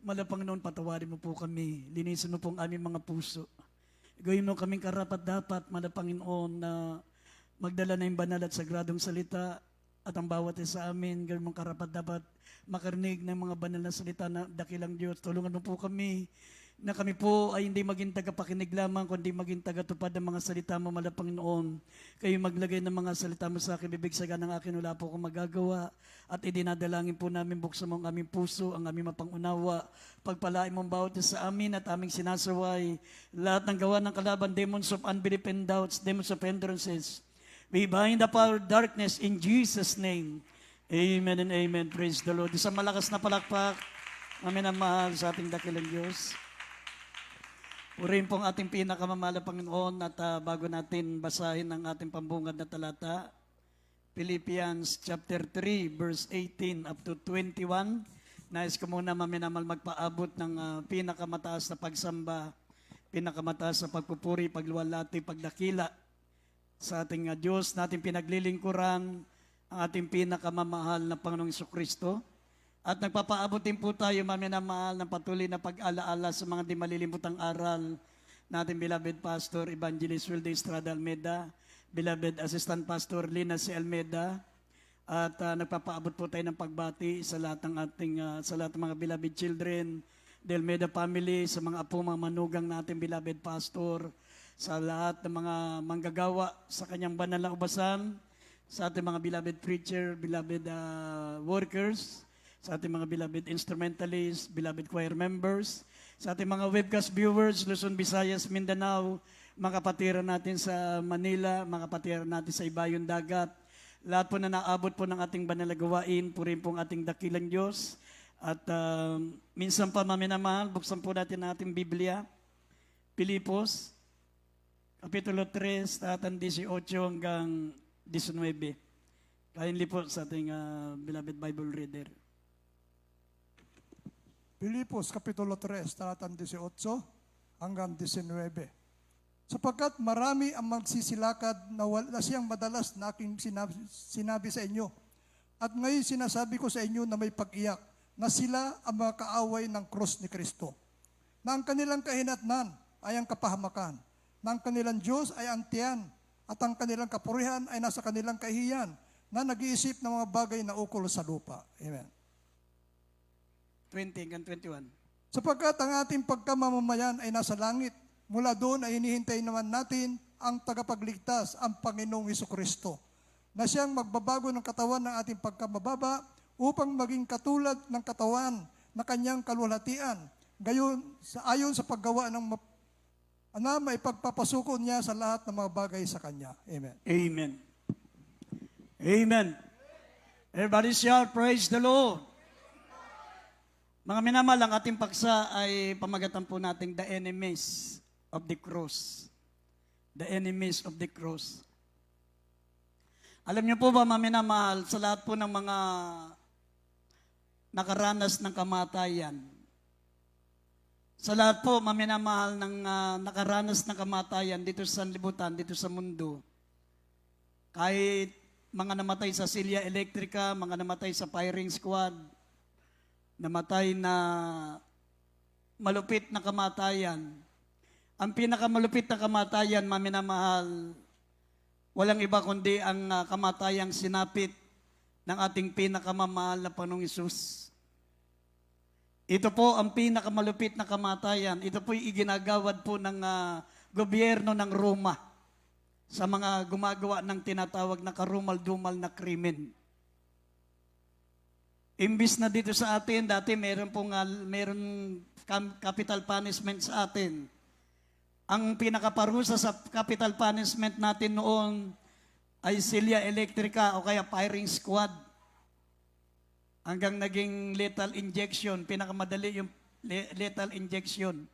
Malapang noon, patawarin mo po kami. Linisin mo po ang aming mga puso. Gawin mo kaming karapat-dapat, Panginoon, na magdala na yung banal at sagradong salita at ang bawat isa sa amin, gawin mong karapat-dapat makarinig ng mga banal na salita na dakilang Diyos. Tulungan mo po kami na kami po ay hindi maging tagapakinig lamang, kundi maging tagatupad ng mga salita mo, Panginoon. Kayo maglagay ng mga salita mo sa akin, bibigsagan ng akin, wala po akong magagawa. At idinadalangin po namin, buksan mo ang aming puso, ang aming mapangunawa. Pagpalain mong bawat isa sa amin at aming sinasaway. Lahat ng gawa ng kalaban, demons of unbelief and doubts, demons of hindrances. We bind the power of darkness in Jesus' name. Amen and amen. Praise the Lord. Isang malakas na palakpak, amin ang mahal sa ating dakilang Diyos. Purihin pong ating pinakamamahal na Panginoon at bago natin basahin ang ating pambungad na talata, Philippians chapter 3 verse 18 up to 21. Nais ko muna maminamal magpaabot ng pinakamataas na pagsamba, pinakamataas na pagpupuri, pagluwalhati, pagdakila sa ating Diyos, natin pinaglilingkuran ang ating pinakamamahal na Panginoong Jesucristo. At nagpapaabot din po tayo, maminamahal, ng patuloy na pag-alaala sa mga di malilimutang aral natin, beloved Pastor Evangelist Wilde Estrada Almeda, beloved Assistant Pastor Lina C. Almeda, at nagpapaabot po tayo ng pagbati sa lahat ng ating, sa lahat ng mga beloved children, the Almeda family, sa mga apo, mga manugang natin, beloved Pastor, sa lahat ng mga manggagawa sa kanyang banal na ubasan, sa ating mga beloved preacher, beloved workers, sa ating mga beloved instrumentalists, beloved choir members, sa ating mga webcast viewers, Luzon, Visayas, Mindanao, mga kapatiran natin sa Manila, mga kapatiran natin sa Ibayong Dagat, lahat po na naabot po ng ating banal na gawain, purin pong ating dakilang Diyos. At minsan pa, maminamahal, buksan po natin ang ating Biblia, Pilipos, Kapitulo 3, tatang 18 hanggang 19. Kindly po sa ating beloved Bible reader. Pilipos, Kapitulo 3, talatang 18 hanggang 19. Sapagkat marami ang magsisilakad na wala siyang madalas na aking sinabi sa inyo. At ngayon sinasabi ko sa inyo na may pag-iyak, na sila ang mga kaaway ng krus ni Kristo. Na ang kanilang kahinatnan ay ang kapahamakan, na ang kanilang Diyos ay ang tiyan, at ang kanilang kapurihan ay nasa kanilang kahiyan, na nag-iisip ng mga bagay na ukol sa lupa. Amen. 20 hanggang 21. Sapagkat ang ating pagkamamamayan ay nasa langit, mula doon ay hinihintay naman natin ang tagapagligtas, ang Panginoong Jesucristo, na siyang magbabago ng katawan ng ating pagkamababa upang maging katulad ng katawan na kanyang kalwalhatian, gayon ayon sa paggawa ng na maipagpapasuko niya sa lahat ng mga bagay sa kanya. Amen. Amen. Amen. Everybody shout, praise the Lord. Mga minamahal, ang ating paksa ay pamagatan po natin the enemies of the cross. The enemies of the cross. Alam niyo po ba, mga minamahal, sa lahat po ng mga nakaranas ng kamatayan, sa lahat po, mga minamahal, ng nakaranas ng kamatayan dito sa sanlibutan, dito sa mundo, kahit mga namatay sa Silya Electrica, mga namatay sa firing squad, namatay na malupit na kamatayan. Ang pinakamalupit na kamatayan, maminamahal, walang iba kundi ang kamatayang sinapit ng ating pinakamamahal na Panginoong Hesus. Ito po ang pinakamalupit na kamatayan. Ito po yung iginagawad po ng gobyerno ng Roma sa mga gumagawa ng tinatawag na karumal-dumal na krimen. Imbis na dito sa atin, dati meron capital punishment sa atin. Ang pinakaparusa sa capital punishment natin noon ay Silya Electrica o kaya firing squad. Hanggang naging lethal injection, pinakamadali yung lethal injection.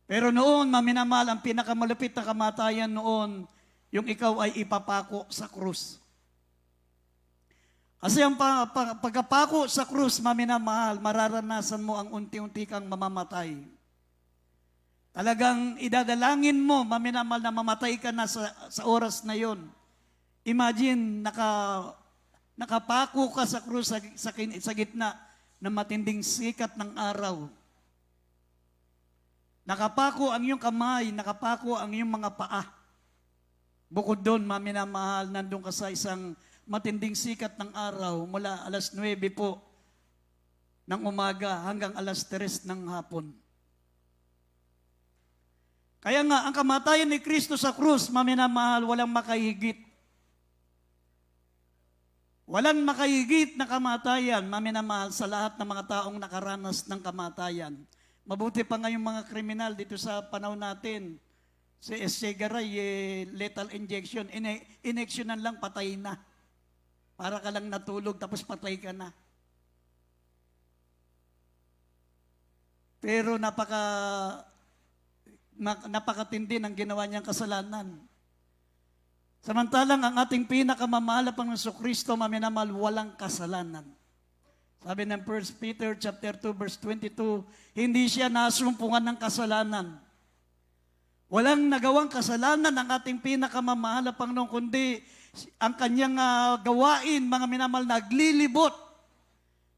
Pero noon, maminamahal, ang pinakamalupit na kamatayan noon, yung ikaw ay ipapako sa krus. Kasi ang pagkapako sa krus, maminamahal, mararanasan mo ang unti-unti kang mamamatay. Talagang idadalangin mo, maminamahal, na mamatay ka na sa oras na yon. Imagine, nakapako ka sa krus sa gitna na matinding sikat ng araw. Nakapako ang iyong kamay, nakapako ang iyong mga paa. Bukod doon, maminamahal, nandun ka sa isang matinding sikat ng araw mula alas 9 po ng umaga hanggang alas 3 ng hapon. Kaya nga, ang kamatayan ni Kristo sa krus, maminamahal, walang makahigit. Walang makahigit na kamatayan, maminamahal, sa lahat ng mga taong nakaranas ng kamatayan. Mabuti pa ngayong mga kriminal dito sa panahon natin. Si S.C. Garay, lethal injection, injectionan lang, patay na. Para ka lang natulog, tapos patay ka na. Pero napakatindi ng ginawa niyang kasalanan. Samantalang ang ating pinakamamahal na Panginoong Kristo, maminamahal, walang kasalanan. Sabi ng 1 Peter chapter 2 verse 22, hindi siya nasumpungan ng kasalanan. Walang nagawang kasalanan ang ating pinakamamahal na Panginoon, kundi ang kanyang gawain, mga minamahal, naglilibot,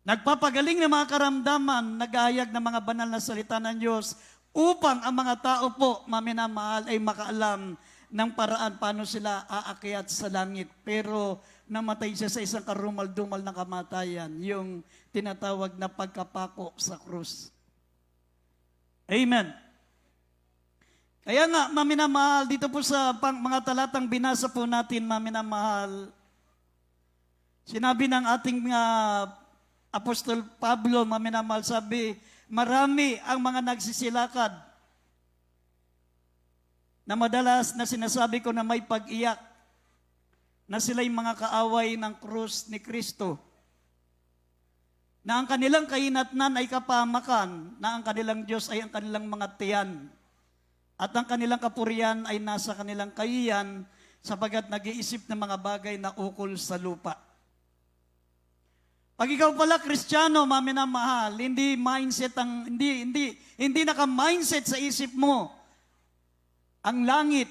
nagpapagaling ng mga karamdaman, nag-aayag ng mga banal na salita ng Diyos, upang ang mga tao po, maminamahal, ay makaalam ng paraan paano sila aakyat sa langit. Pero namatay siya sa isang karumal-dumal na kamatayan, yung tinatawag na pagkapako sa krus. Amen. Kaya nga, maminamahal, dito po sa mga talatang binasa po natin, maminamahal, sinabi ng ating Apostol Pablo, maminamahal, sabi, marami ang mga nagsisilakad na madalas na sinasabi ko na may pag-iyak, na sila'y mga kaaway ng krus ni Kristo, na ang kanilang kahinatnan ay kapamakan, na ang kanilang Diyos ay ang kanilang mga tiyan, at ang kanilang kapurian ay nasa kanilang kahiyan, sapagat nag-iisip ng mga bagay na ukol sa lupa. Pag ikaw pala Kristiyano, maminamahal, hindi naka-mindset sa isip mo ang langit.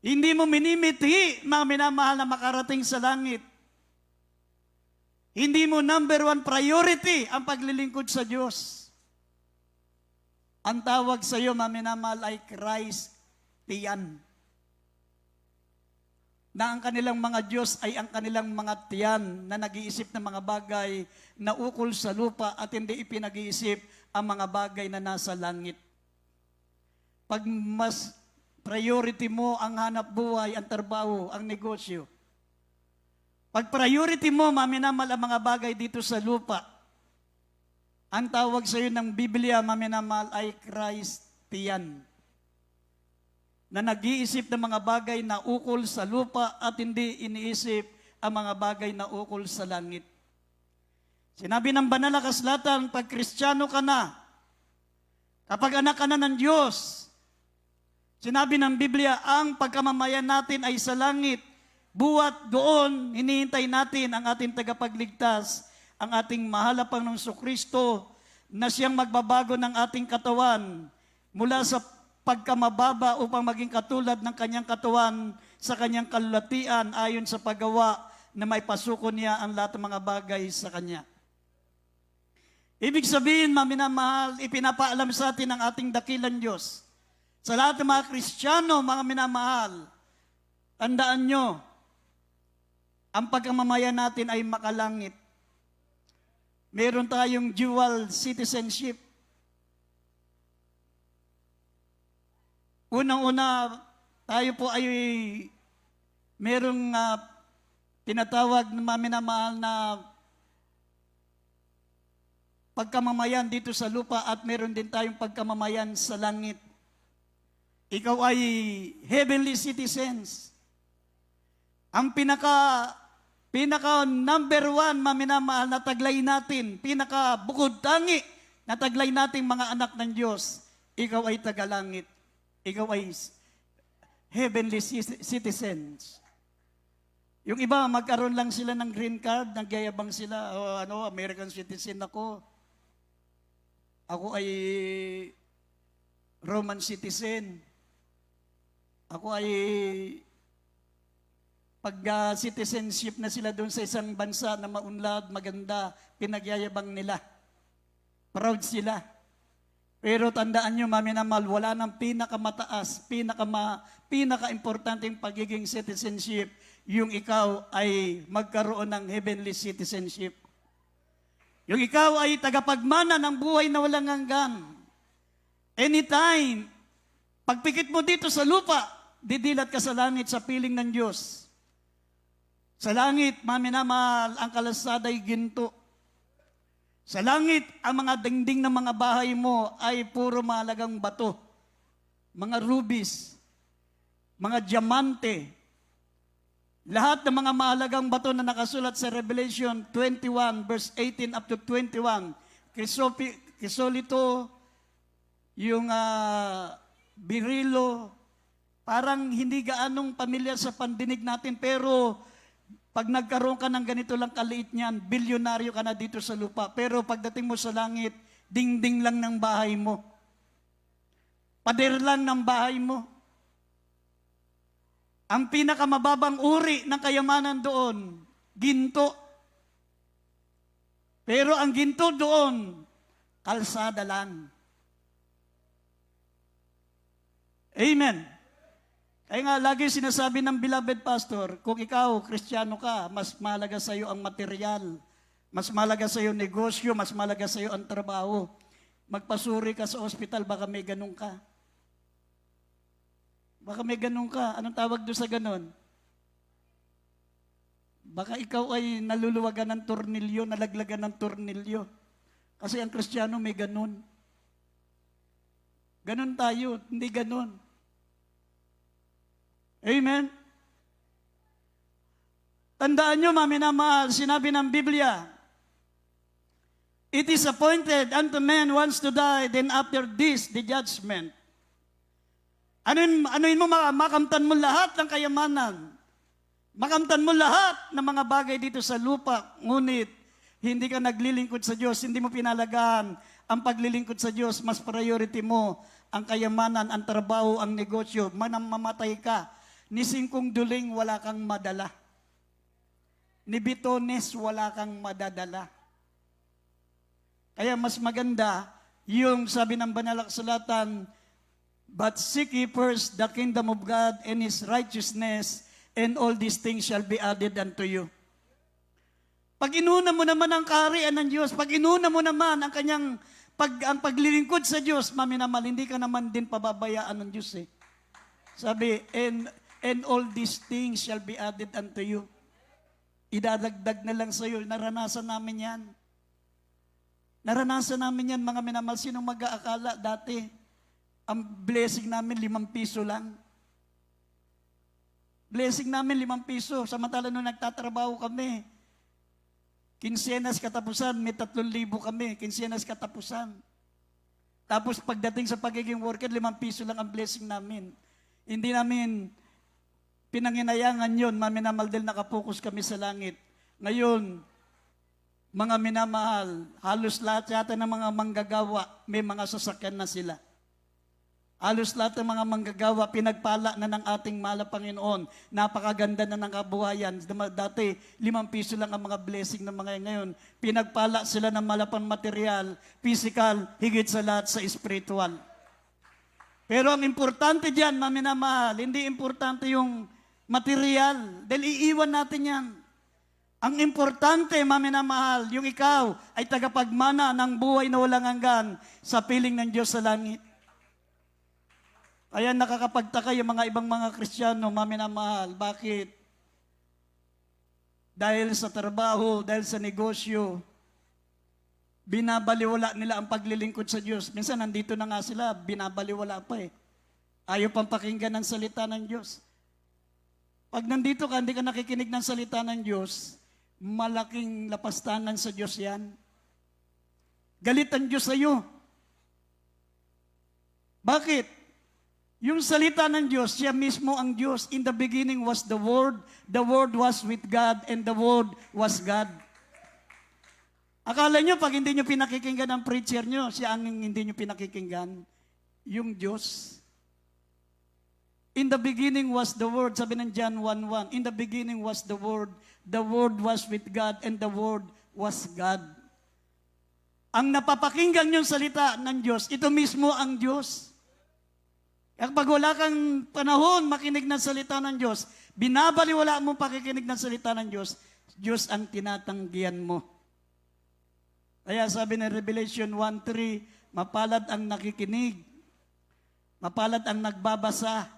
Hindi mo minimithi, mga minamahal, na makarating sa langit. Hindi mo number 1 priority ang paglilingkod sa Diyos. Ang tawag sa iyo, mga minamahal, ay Christian. Na ang kanilang mga Diyos ay ang kanilang mga tiyan na nag-iisip ng mga bagay na ukol sa lupa at hindi ipinag-iisip ang mga bagay na nasa langit. Pag mas priority mo ang hanap buhay, ang trabaho, ang negosyo. Pag priority mo, maminamal ang mga bagay dito sa lupa, ang tawag sa iyo ng Biblia, maminamal, ay Christian. Na nag-iisip ng mga bagay na ukol sa lupa at hindi iniisip ang mga bagay na ukol sa langit. Sinabi ng banal na kasulatan, pag Kristiyano ka na, kapag anak ka na ng Diyos, sinabi ng Biblia, ang pagkamamayan natin ay sa langit. Buwat doon, hinihintay natin ang ating tagapagligtas, ang ating mahal na Panginoong Kristo, na siyang magbabago ng ating katawan mula sa pagkamababa upang maging katulad ng kanyang katawan sa kanyang kalulatian ayon sa paggawa na may pasuko niya ang lahat ng mga bagay sa kanya. Ibig sabihin, maminamahal, ipinapaalam sa atin ang ating dakilang Diyos. Sa lahat ng mga Kristiyano, mga minamahal, tandaan nyo, ang pagkamamayan natin ay makalangit. Meron tayong dual citizenship. Unang-una, tayo po ay merong tinatawag na maminamahal na pagkamamayan dito sa lupa at meron din tayong pagkamamayan sa langit. Ikaw ay heavenly citizens. Ang pinaka number 1, maminamahal, na taglay natin, pinaka bukod tangi na taglay nating mga anak ng Diyos, ikaw ay tagalangit. Ikaw ay heavenly citizens. Yung iba, magkaroon lang sila ng green card, nagyayabang sila, American citizen ako. Ako ay Roman citizen. Ako ay citizenship na sila doon sa isang bansa na maunlad, maganda, pinagyayabang nila. Proud sila. Pero tandaan nyo, maminamal, wala nang pinakamataas, pinaka-importanteng pagiging citizenship, yung ikaw ay magkaroon ng heavenly citizenship. Yung ikaw ay tagapagmana ng buhay na walang hanggan. Anytime, pagpikit mo dito sa lupa, didilat ka sa langit sa piling ng Diyos. Sa langit, maminamal, ang kalasada'y ginto. Sa langit, ang mga dingding ng mga bahay mo ay puro mahalagang bato. Mga rubies, mga diamante, lahat ng mga mahalagang bato na nakasulat sa Revelation 21 verse 18 up to 21. Krisolito, yung birilo, parang hindi gaanong pamilyar sa pandinig natin, pero pag nagkaroon ka ng ganito lang kaliit niyan, bilyonaryo ka na dito sa lupa. Pero pagdating mo sa langit, dingding lang ng bahay mo. Pader lang ng bahay mo. Ang pinakamababang uri ng kayamanan doon, ginto. Pero ang ginto doon, kalsada lang. Amen. Kaya nga, lagi sinasabi ng beloved pastor, kung ikaw, Kristiyano ka, mas mahalaga sa iyo ang material, mas mahalaga sa iyo negosyo, mas mahalaga sa iyo ang trabaho. Magpasuri ka sa ospital, baka may ganun ka. Baka may ganun ka. Anong tawag doon sa ganun? Baka ikaw ay naluluwagan ng tornilyo, nalaglagan ng tornilyo. Kasi ang Kristiyano may ganun. Ganun tayo, hindi ganun. Amen? Tandaan nyo, maminamahal, sinabi ng Biblia, it is appointed unto man once to die, then after this, the judgment. Anuin mo, makamtan mo lahat ng kayamanan. Makamtan mo lahat ng mga bagay dito sa lupa. Ngunit, hindi ka naglilingkod sa Diyos, hindi mo pinalagaan ang paglilingkod sa Diyos. Mas priority mo ang kayamanan, ang trabaho, ang negosyo. Mamatay ka. Ni Singkong Duling, wala kang madala. Ni Bitones, wala kang madadala. Kaya mas maganda, yung sabi ng banal na kasulatan, but seek ye first the kingdom of God and His righteousness, and all these things shall be added unto you. Pag inuna mo naman ang kaharian ng Diyos, pag inuna mo naman ang kanyang ang paglilingkod sa Diyos, maminamal, hindi ka naman din pababayaan ng Diyos eh. Sabi, and all these things shall be added unto you. Idadagdag na lang sa iyo. Naranasan namin yan. Naranasan namin yan, mga minamahal. Sino mag-aakala dati? Ang blessing namin, 5 piso lang. Blessing namin, 5 piso. Samantala nung nagtatrabaho kami, kinsenas katapusan, may 3,000 kami, kinsenas katapusan. Tapos pagdating sa pagiging worker, 5 piso lang ang blessing namin. Hindi namin pinanginayangan yun, maminamal dahil nakapokus kami sa langit. Ngayon, mga minamahal, halos lahat yata ng mga manggagawa, may mga sasakyan na sila. Halos lahat ng mga manggagawa, pinagpala na ng ating mahal na Panginoon. Napakaganda na ng kabuhayan. Dati, 5 piso lang ang mga blessing ng mga ngayon. Pinagpala sila ng malapang material, physical, higit sa lahat sa spiritual. Pero ang importante dyan, maminamahal, hindi importante yung material. Dahil iiwan natin yan. Ang importante, maminamahal, yung ikaw ay tagapagmana ng buhay na walang hanggan sa piling ng Diyos sa langit. Kaya nakakapagtaka yung mga ibang mga Kristiyano, maminamahal. Bakit? Dahil sa trabaho, dahil sa negosyo, binabaliwala nila ang paglilingkod sa Diyos. Minsan nandito na nga sila, binabaliwala pa eh. Ayaw pang pakinggan ng salita ng Diyos. Pag nandito ka, hindi ka nakikinig ng salita ng Diyos, malaking lapastanan sa Diyos yan. Galit ang Diyos sa iyo. Bakit? Yung salita ng Diyos, siya mismo ang Diyos. In the beginning was the Word was with God, and the Word was God. Akala nyo, pag hindi nyo pinakikinggan ang preacher nyo, siya ang hindi nyo pinakikinggan, yung Diyos. In the beginning was the Word, sabi ng John 1:1. In the beginning was the Word was with God, and the Word was God. Ang napapakinggan niyong salita ng Diyos, ito mismo ang Diyos. Kapag wala kang panahon makinig ng salita ng Diyos, binabaliwala mo pakikinig ng salita ng Diyos, Diyos ang tinatanggihan mo. Kaya sabi ng Revelation 1:3, mapalad ang nakikinig, mapalad ang nagbabasa,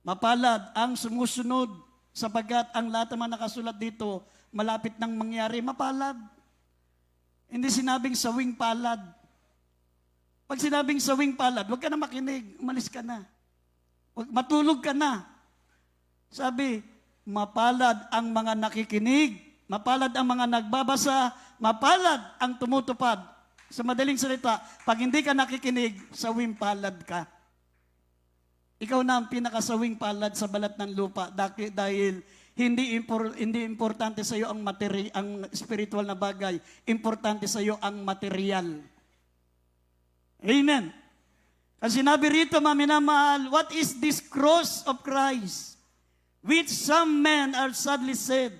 mapalad ang sumusunod, sapagkat ang lahat naman nakasulat dito, malapit nang mangyari, mapalad. Hindi sinabing sawing palad. Pag sinabing sawing palad, huwag ka na makinig, umalis ka na. Matulog ka na. Sabi, mapalad ang mga nakikinig, mapalad ang mga nagbabasa, mapalad ang tumutupad. Sa madaling salita, pag hindi ka nakikinig, sawing palad ka. Ikaw na ang pinakasawing palad sa balat ng lupa dahil hindi importante sa iyo ang spiritual na bagay, importante sa iyo ang material. Amen. Kasi sinabi rito, mga minamahal, what is this cross of Christ, which some men are sadly said?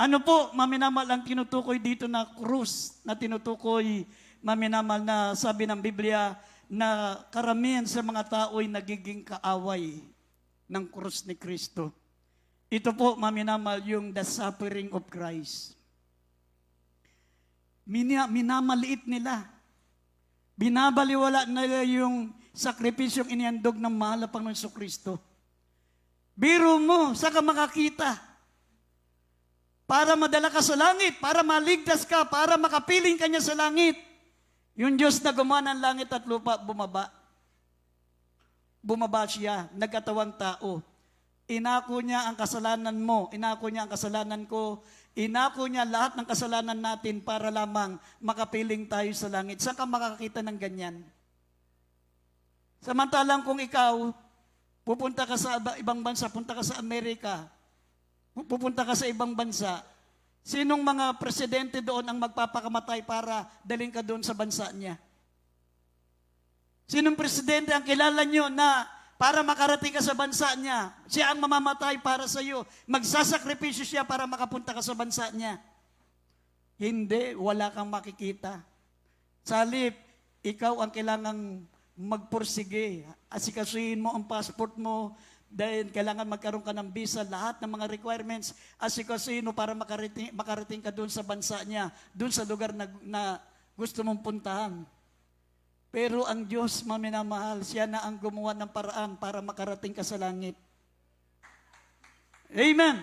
Ano po, mga minamahal, ang tinutukoy dito na krus, na tinutukoy, mga minamahal, na sabi ng Biblia, na karamihan sa mga tao ay nagiging kaaway ng krus ni Kristo. Ito po, mga minamahal, yung the suffering of Christ. Minamaliit nila. Binabaliwala nila yung sakripisyong inihandog ng mahal na Panginoon Kristo. Biro mo, saan ka makakita? Para madala ka sa langit, para maligtas ka, para makapiling ka niya sa langit. Yung Diyos na gumawa ng langit at lupa, bumaba. Bumaba siya, nagkatawang tao. Inako niya ang kasalanan mo, inako niya ang kasalanan ko, inako niya lahat ng kasalanan natin para lamang makapiling tayo sa langit. Saan ka makakita ng ganyan? Samantalang kung ikaw, pupunta ka sa ibang bansa, punta ka sa Amerika, pupunta ka sa ibang bansa, sinong mga presidente doon ang magpapakamatay para daling ka doon sa bansa niya? Sinong presidente ang kilala nyo na para makarating ka sa bansa niya, siya ang mamamatay para sa iyo, magsasakripisyo siya para makapunta ka sa bansa niya? Hindi, wala kang makikita. Salip, ikaw ang kailangang magpursige, asikasuhin mo ang passport mo, dahil kailangan magkaroon ka ng visa, lahat ng mga requirements, asikasuhin mo para makarating ka doon sa bansa niya, doon sa lugar na gusto mong puntahan. Pero ang Diyos, maminamahal, siya na ang gumawa ng paraan para makarating ka sa langit. Amen.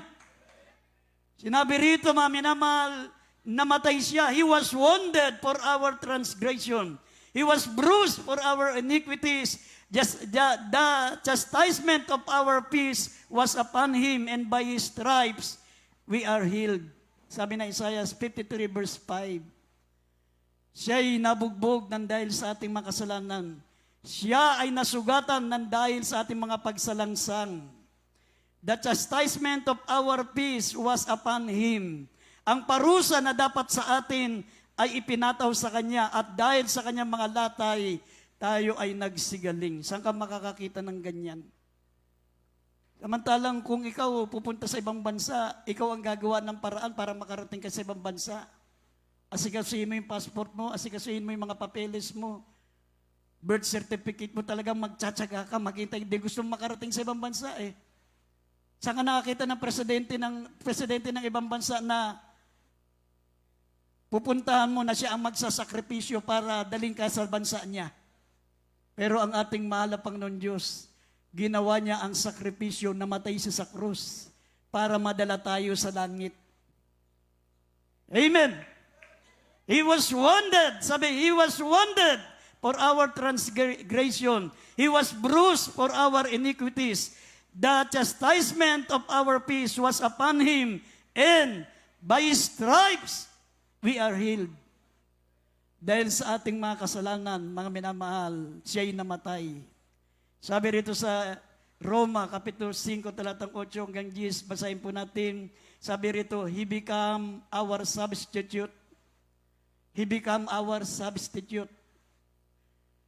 Sinabi rito, maminamahal, namatay siya. He was wounded for our transgression. He was bruised for our iniquities. The chastisement of our peace was upon him, and by his stripes we are healed. Sabi na Isaiah 53 verse 5. Siya'y nabugbog ng dahil sa ating mga kasalanan. Siya ay nasugatan ng dahil sa ating mga pagsalangsang. The chastisement of our peace was upon him. Ang parusa na dapat sa atin ay ipinataw sa kanya, at dahil sa kanyang mga latay, tayo ay nagsigaling. Saan ka makakakita ng ganyan? Samantalang kung ikaw pupunta sa ibang bansa, ikaw ang gagawa ng paraan para makarating ka sa ibang bansa. Asikasuhin mo yung passport mo, asikasuhin mo yung mga papeles mo, birth certificate mo, talagang magtsatsaga ka, makita, hindi gusto makarating sa ibang bansa eh. Saan ka nakakita ng presidente ng ibang bansa na pupuntahan mo na siya ang magsasakripisyo para daling ka sa bansa niya? Pero ang ating mahal na Panginoon Diyos, ginawa niya ang sakripisyo, namatay siya sa krus para madala tayo sa langit. Amen. He was wounded. Sabi, He was wounded for our transgression. He was bruised for our iniquities. The chastisement of our peace was upon Him, and by His stripes we are healed. Dahil sa ating mga kasalanan, mga minamahal, Siya'y namatay. Sabi rito sa Roma, Kapitulo 5, talatang 8 hanggang 10, basahin po natin. Sabi rito, He became our substitute. He became our substitute.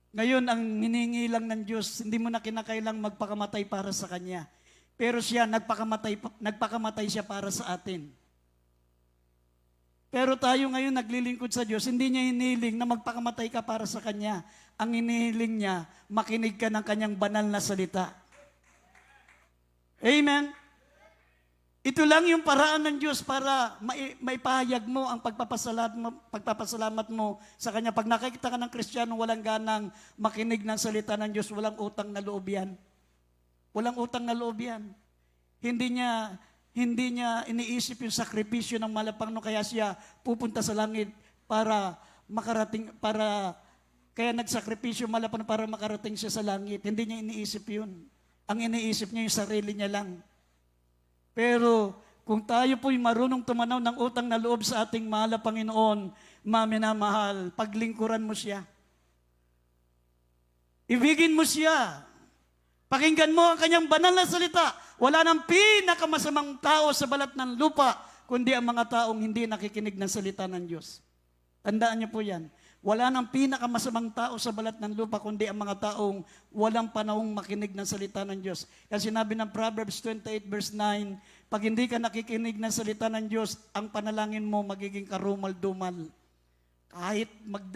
Ngayon, ang hiningi lang ng Diyos, hindi mo na kinakailang magpakamatay para sa Kanya. Pero siya, nagpakamatay siya para sa atin. Pero tayo ngayon naglilingkod sa Diyos, hindi niya hiniling na magpakamatay ka para sa Kanya. Ang hinihiling niya, makinig ka ng Kanyang banal na salita. Amen? Ito lang yung paraan ng Diyos para maipahayag mo ang pagpapasalamat mo sa Kanya. Pag nakikita ka ng Kristiyano, walang ganang makinig ng salita ng Diyos, walang utang na loob yan. Walang utang na loob yan. Hindi niya iniisip yung sakripisyo ng malapangno, kaya siya pupunta sa langit para kaya nagsakripisyo malapangno para makarating siya sa langit. Hindi niya iniisip yun. Ang iniisip niya yung sarili niya lang. Pero kung tayo po'y marunong tumanaw ng utang na loob sa ating mahal na Panginoon, maminamahal, paglingkuran mo siya. Ibigin mo siya. Pakinggan mo ang Kanyang banal na salita. Wala nang pinakamasamang tao sa balat ng lupa, kundi ang mga taong hindi nakikinig ng salita ng Diyos. Tandaan niyo po yan. Wala nang pinakamasamang tao sa balat ng lupa, kundi ang mga taong walang panahong makinig ng salita ng Diyos. Kasi sinabi ng Proverbs 28 verse 9, pag hindi ka nakikinig ng salita ng Diyos, ang panalangin mo magiging karumal-dumal. Kahit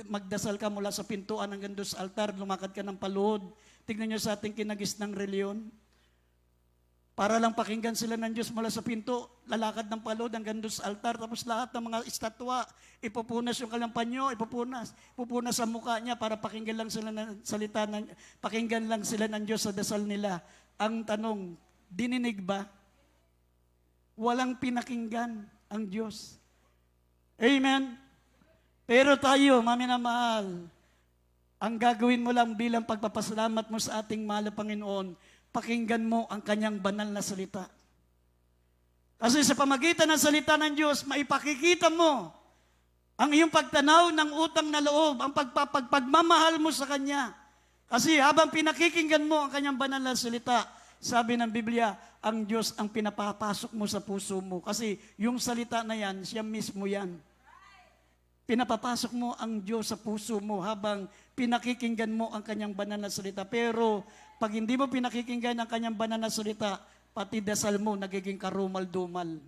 magdasal ka mula sa pintuan hanggang doon sa altar, lumakad ka ng paluhod. Tignan nyo sa ating kinagis ng reliyon. Para lang pakinggan sila ng Diyos mula sa pinto, lalakad ng paluhod hanggang doon sa altar. Tapos lahat ng mga estatwa, ipupunas yung kanyang panyo, ipupunas sa mukha niya para pakinggan lang sila ng salita, pakinggan lang sila ng Diyos sa dasal nila. Ang tanong, dininig ba? Walang pinakinggan ang Diyos. Amen? Pero tayo, maminamahal, ang gagawin mo lang bilang pagpapasalamat mo sa ating mahal na Panginoon, pakinggan mo ang Kanyang banal na salita. Kasi sa pamagitan ng salita ng Diyos, maipakikita mo ang iyong pagtanaw ng utang na loob, ang pagmamahal mo sa Kanya. Kasi habang pinakikinggan mo ang Kanyang banal na salita, sabi ng Biblia, ang Diyos ang pinapapasok mo sa puso mo. Kasi yung salita na yan, siya mismo yan. Pinapapasok mo ang Diyos sa puso mo habang pinakikinggan mo ang Kanyang banal na salita. Pero pag hindi mo pinakikinggan ang Kanyang banal na salita, pati dasal mo nagiging karumal-dumal.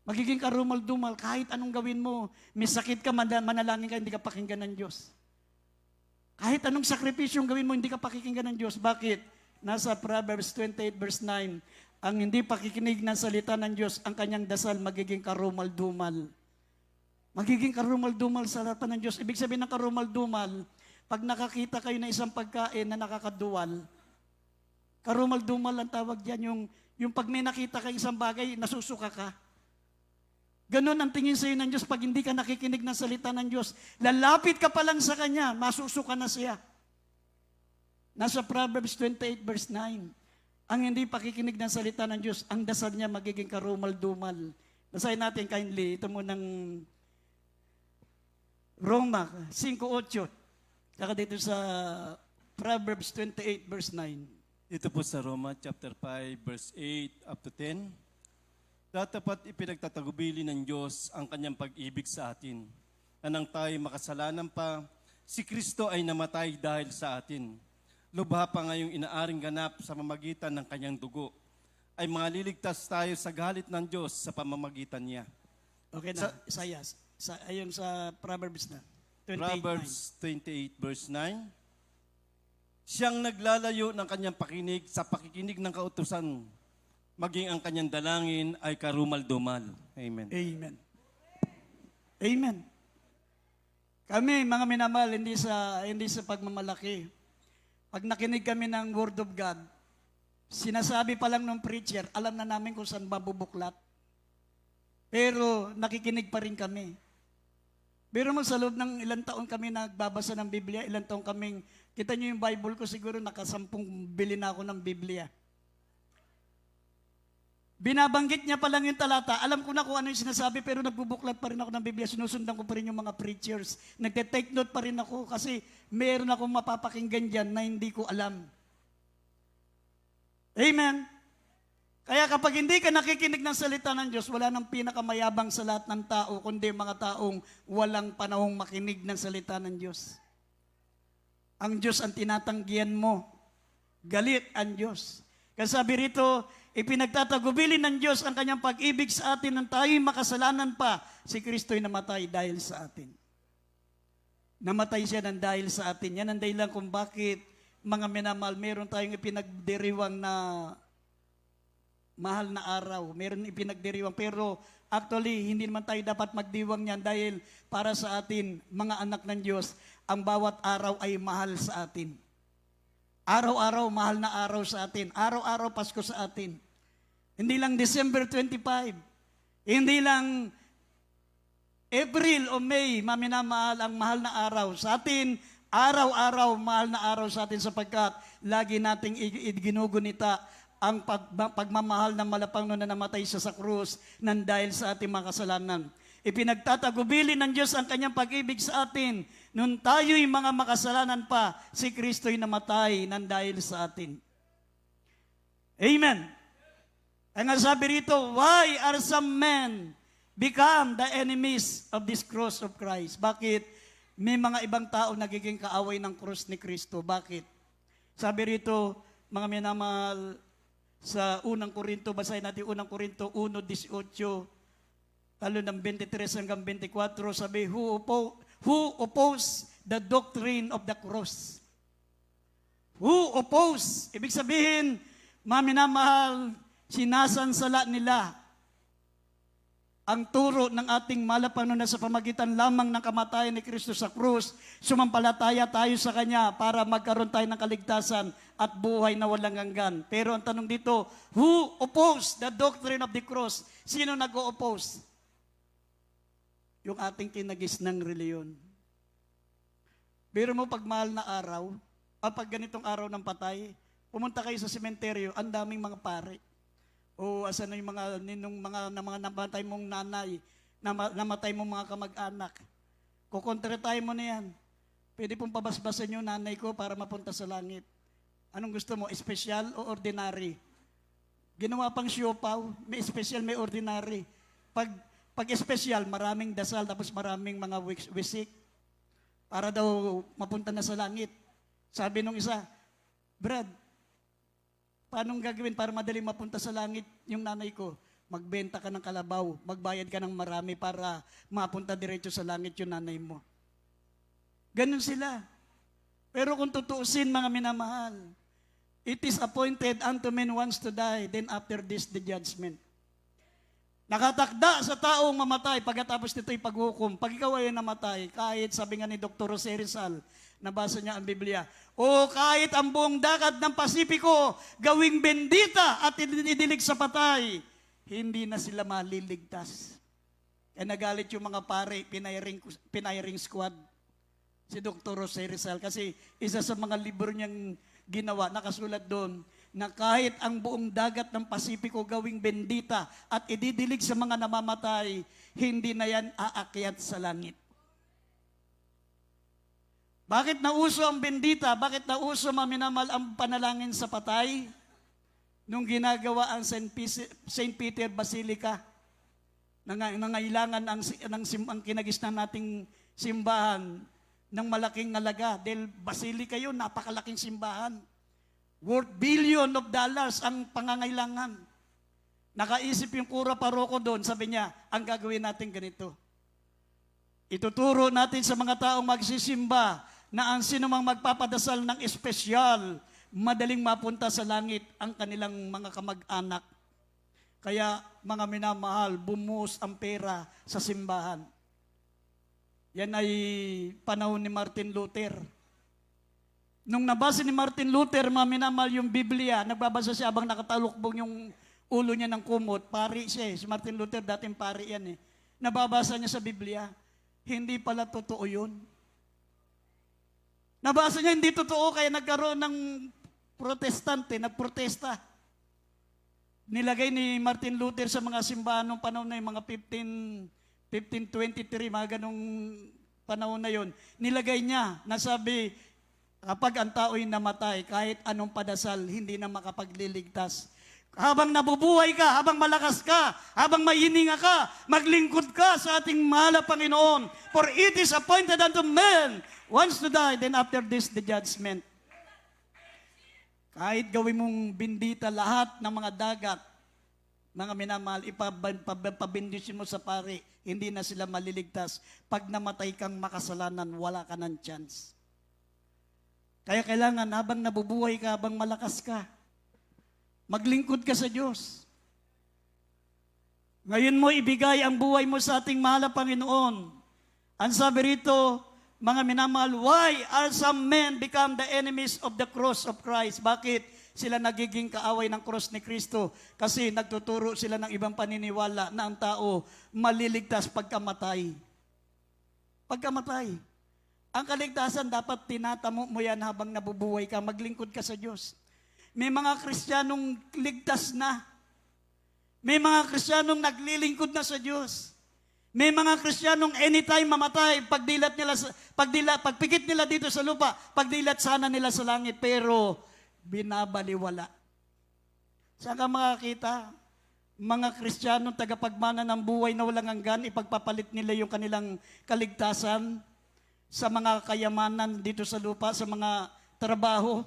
Magiging karumal-dumal kahit anong gawin mo. May sakit ka, manalangin ka, hindi ka pakinggan ng Diyos. Kahit anong sakripisyong gawin mo, hindi ka pakikinggan ng Diyos. Bakit? Nasa Proverbs 28 verse 9, ang hindi pakikinig ng salita ng Diyos, ang kanyang dasal magiging karumal-dumal. Magiging karumal-dumal sa harapan ng Diyos. Ibig sabihin ng karumal-dumal, pag nakakita kayo ng isang pagkain na nakakaduwal, karumal-dumal ang tawag dyan, yung pag may nakita ka isang bagay, nasusuka ka. Ganon ang tingin sa iyo ng Diyos pag hindi ka nakikinig ng salita ng Diyos. Lalapit ka pa lang sa Kanya, masusuka na siya. Nasa Proverbs 28 verse 9, ang hindi pakikinig ng salita ng Diyos, ang dasal niya magiging karumal-dumal. Basahin natin kindly, ito mo ng Roma 5:8. Saka dito sa Proverbs 28 verse 9. Ito po sa Roma chapter 5 verse 8 up to 10. Datapat ipinagtatagubili ng Diyos ang kanyang pag-ibig sa atin. Na nang tayo makasalanan pa, si Kristo ay namatay dahil sa atin. Lubha pa ngayong inaaring ganap sa pamamagitan ng kanyang dugo. Ay maliligtas tayo sa galit ng Diyos sa pamamagitan niya. Okay na, Isaias. Ayon sa Proverbs na. 28:9. Proverbs 28 verse 9. Siyang naglalayo ng kanyang pakinig sa pakikinig ng kautusan, maging ang kanyang dalangin ay karumal-dumal. Amen. Amen. Amen. Kami, mga minamahal, hindi sa pagmamalaki. Pag nakinig kami ng Word of God, sinasabi pa lang ng preacher, alam na namin kung saan babubuklat. Pero nakikinig pa rin kami. Pero mo sa loob ng ilang taon kami nagbabasa ng Biblia, ilang taon kaming, kita nyo yung Bible ko siguro nakasampung bili na ako ng Biblia. Binabanggit niya pa lang yung talata, alam ko na kung ano yung sinasabi, pero nagbubuklat pa rin ako ng Biblia, sinusundan ko pa rin yung mga preachers. Nagte-take note pa rin ako kasi meron akong mapapakinggan dyan na hindi ko alam. Amen. Kaya kapag hindi ka nakikinig ng salita ng Diyos, wala nang pinakamayabang sa lahat ng tao, kundi mga taong walang panahong makinig ng salita ng Diyos. ang Diyos ang tinatanggihan mo. Galit ang Diyos. Kasi sabi rito, ipinagtatagubili ng Diyos ang kanyang pag-ibig sa atin nang tayo'y makasalanan pa. Si Kristo'y namatay dahil sa atin. Namatay siya ng dahil sa atin. Yan ang dahilan kung bakit, mga minamahal, meron tayong ipinagdiriwang na mahal na araw. Meron ipinagdiriwang. Pero actually, hindi naman tayo dapat magdiwang yan dahil para sa atin, mga anak ng Diyos, ang bawat araw ay mahal sa atin. Araw-araw, mahal na araw sa atin. Araw-araw, Pasko sa atin. Hindi lang December 25. Hindi lang April o May, maminamahal ang mahal na araw. Sa atin, araw-araw, mahal na araw sa atin sapagkat lagi nating ginugunita ang pagmamahal ng malapangno na namatay siya sa krus nang dahil sa ating mga kasalanan. Ipinagtatagubili ng Diyos ang kanyang pag-ibig sa atin. Nung tayo'y mga makasalanan pa, si Kristo'y namatay nang dahil sa atin. Amen. Ang sabi rito, why are some men become the enemies of this cross of Christ? Bakit may mga ibang tao nagiging kaaway ng cross ni Kristo? Bakit? Sabi rito, mga minamahal, sa unang Korinto, basahin natin unang Korinto 1:18, talo ng 23 hanggang 24, sabi, who oppose the doctrine of the cross? Who oppose? Ibig sabihin, mga minamahal, sinasansala nila ang turo ng ating malapangnunan sa pamagitan lamang ng kamatayan ni Kristo sa krus. Sumampalataya tayo sa Kanya para magkaroon tayo ng kaligtasan at buhay na walang hanggan. Pero ang tanong dito, who oppose the doctrine of the cross? Sino nag-o-oppose? Yung ating kinagis ng reliyon. Pero mo pag mahal na araw, pag ganitong araw ng patay, pumunta kayo sa sementeryo, ang daming mga pare. O asan na yung mga namatay mong nanay, namatay mong mga kamag-anak. Kukontratay mo na yan. Pwede pong pabasbasan yung nanay ko para mapunta sa langit. Anong gusto mo, espesyal o ordinary? Ginawa pang siopaw, may espesyal, may ordinary. Pag espesyal, maraming dasal, tapos maraming mga wisik para daw mapunta na sa langit. Sabi nung isa, Brad, paano gagawin para madaling mapunta sa langit yung nanay ko? Magbenta ka ng kalabaw, magbayad ka ng marami para mapunta diretso sa langit yung nanay mo. Ganun sila. Pero kung tutuusin, mga minamahal, it is appointed unto men once to die, then after this the judgment. Nakatakda sa taong mamatay pagkatapos nito'y paghukom. Pag ikaw ay namatay, kahit sabi nga ni Dr. Jose Rizal, nabasa niya ang Biblia, o kahit ang buong dagat ng Pasipiko gawing bendita at idilig sa patay, hindi na sila maliligtas. Kaya nagalit yung mga pare, piniring squad, si Dr. Jose Rizal, kasi isa sa mga libro niyang ginawa, nakasulat doon, na kahit ang buong dagat ng Pasipiko gawing bendita at ididilig sa mga namamatay, hindi na yan aakyat sa langit. Bakit nauso ang bendita? Bakit nauso, maminamal, ang panalangin sa patay? Nung ginagawa ang St. Peter Basilica, nangailangan ang kinagisnan nating simbahan ng malaking halaga. Dahil Basilica yun, napakalaking simbahan. Worth billion of dollars ang pangangailangan. Nakaisip yung kura paroko doon, sabi niya, ang gagawin natin ganito. Ituturo natin sa mga taong magsisimba na ang sinumang magpapadasal ng espesyal, madaling mapunta sa langit ang kanilang mga kamag-anak. Kaya mga minamahal, bumuhos ang pera sa simbahan. Yan ay panahon ni Martin Luther. Nung nabasa ni Martin Luther, mga minamahal, yung Biblia, nagbabasa siya habang nakatalukbong yung ulo niya ng kumot. Pari siya eh. Si Martin Luther, dating pari yan eh. Nababasa niya sa Biblia, hindi pala totoo yun. Nabasa niya, hindi totoo, kaya nagkaroon ng protestante, nagprotesta. Nilagay ni Martin Luther sa mga simbahan noong panahon na yung mga 1523, mga ganong panahon na yon. Nilagay niya, nasabi, kapag ang tao'y namatay, kahit anong padasal, hindi na makapagliligtas. habang nabubuhay ka, habang malakas ka, habang may hininga ka, maglingkod ka sa ating mahal na Panginoon. For it is appointed unto men once to die, then after this, the judgment. Kahit gawin mong bindita lahat ng mga dagat, mga minamahal, ipabindisyon mo sa pari, hindi na sila maliligtas. Pag namatay kang makasalanan, wala ka ng chance. Kaya kailangan, habang nabubuhay ka, habang malakas ka, maglingkod ka sa Diyos. Ngayon mo ibigay ang buhay mo sa ating mahal na Panginoon. Ang sabi rito, mga minamahal, why are some men become the enemies of the cross of Christ? Bakit sila nagiging kaaway ng cross ni Kristo? Kasi nagtuturo sila ng ibang paniniwala na ang tao maliligtas pagkamatay. Pagkamatay. Ang kaligtasan dapat tinatamo mo yan habang nabubuhay ka, maglingkod ka sa Diyos. May mga Kristiyanong ligtas na. May mga Kristiyanong naglilingkod na sa Diyos. May mga Kristiyanong anytime mamatay, pagpikit nila dito sa lupa, pagdilat sana nila sa langit, pero binabaliwala. Saan ka makakita? Mga Kristiyanong tagapagmana ng buhay na walang hanggan, ipagpapalit nila yung kanilang kaligtasan sa mga kayamanan dito sa lupa, sa mga trabaho.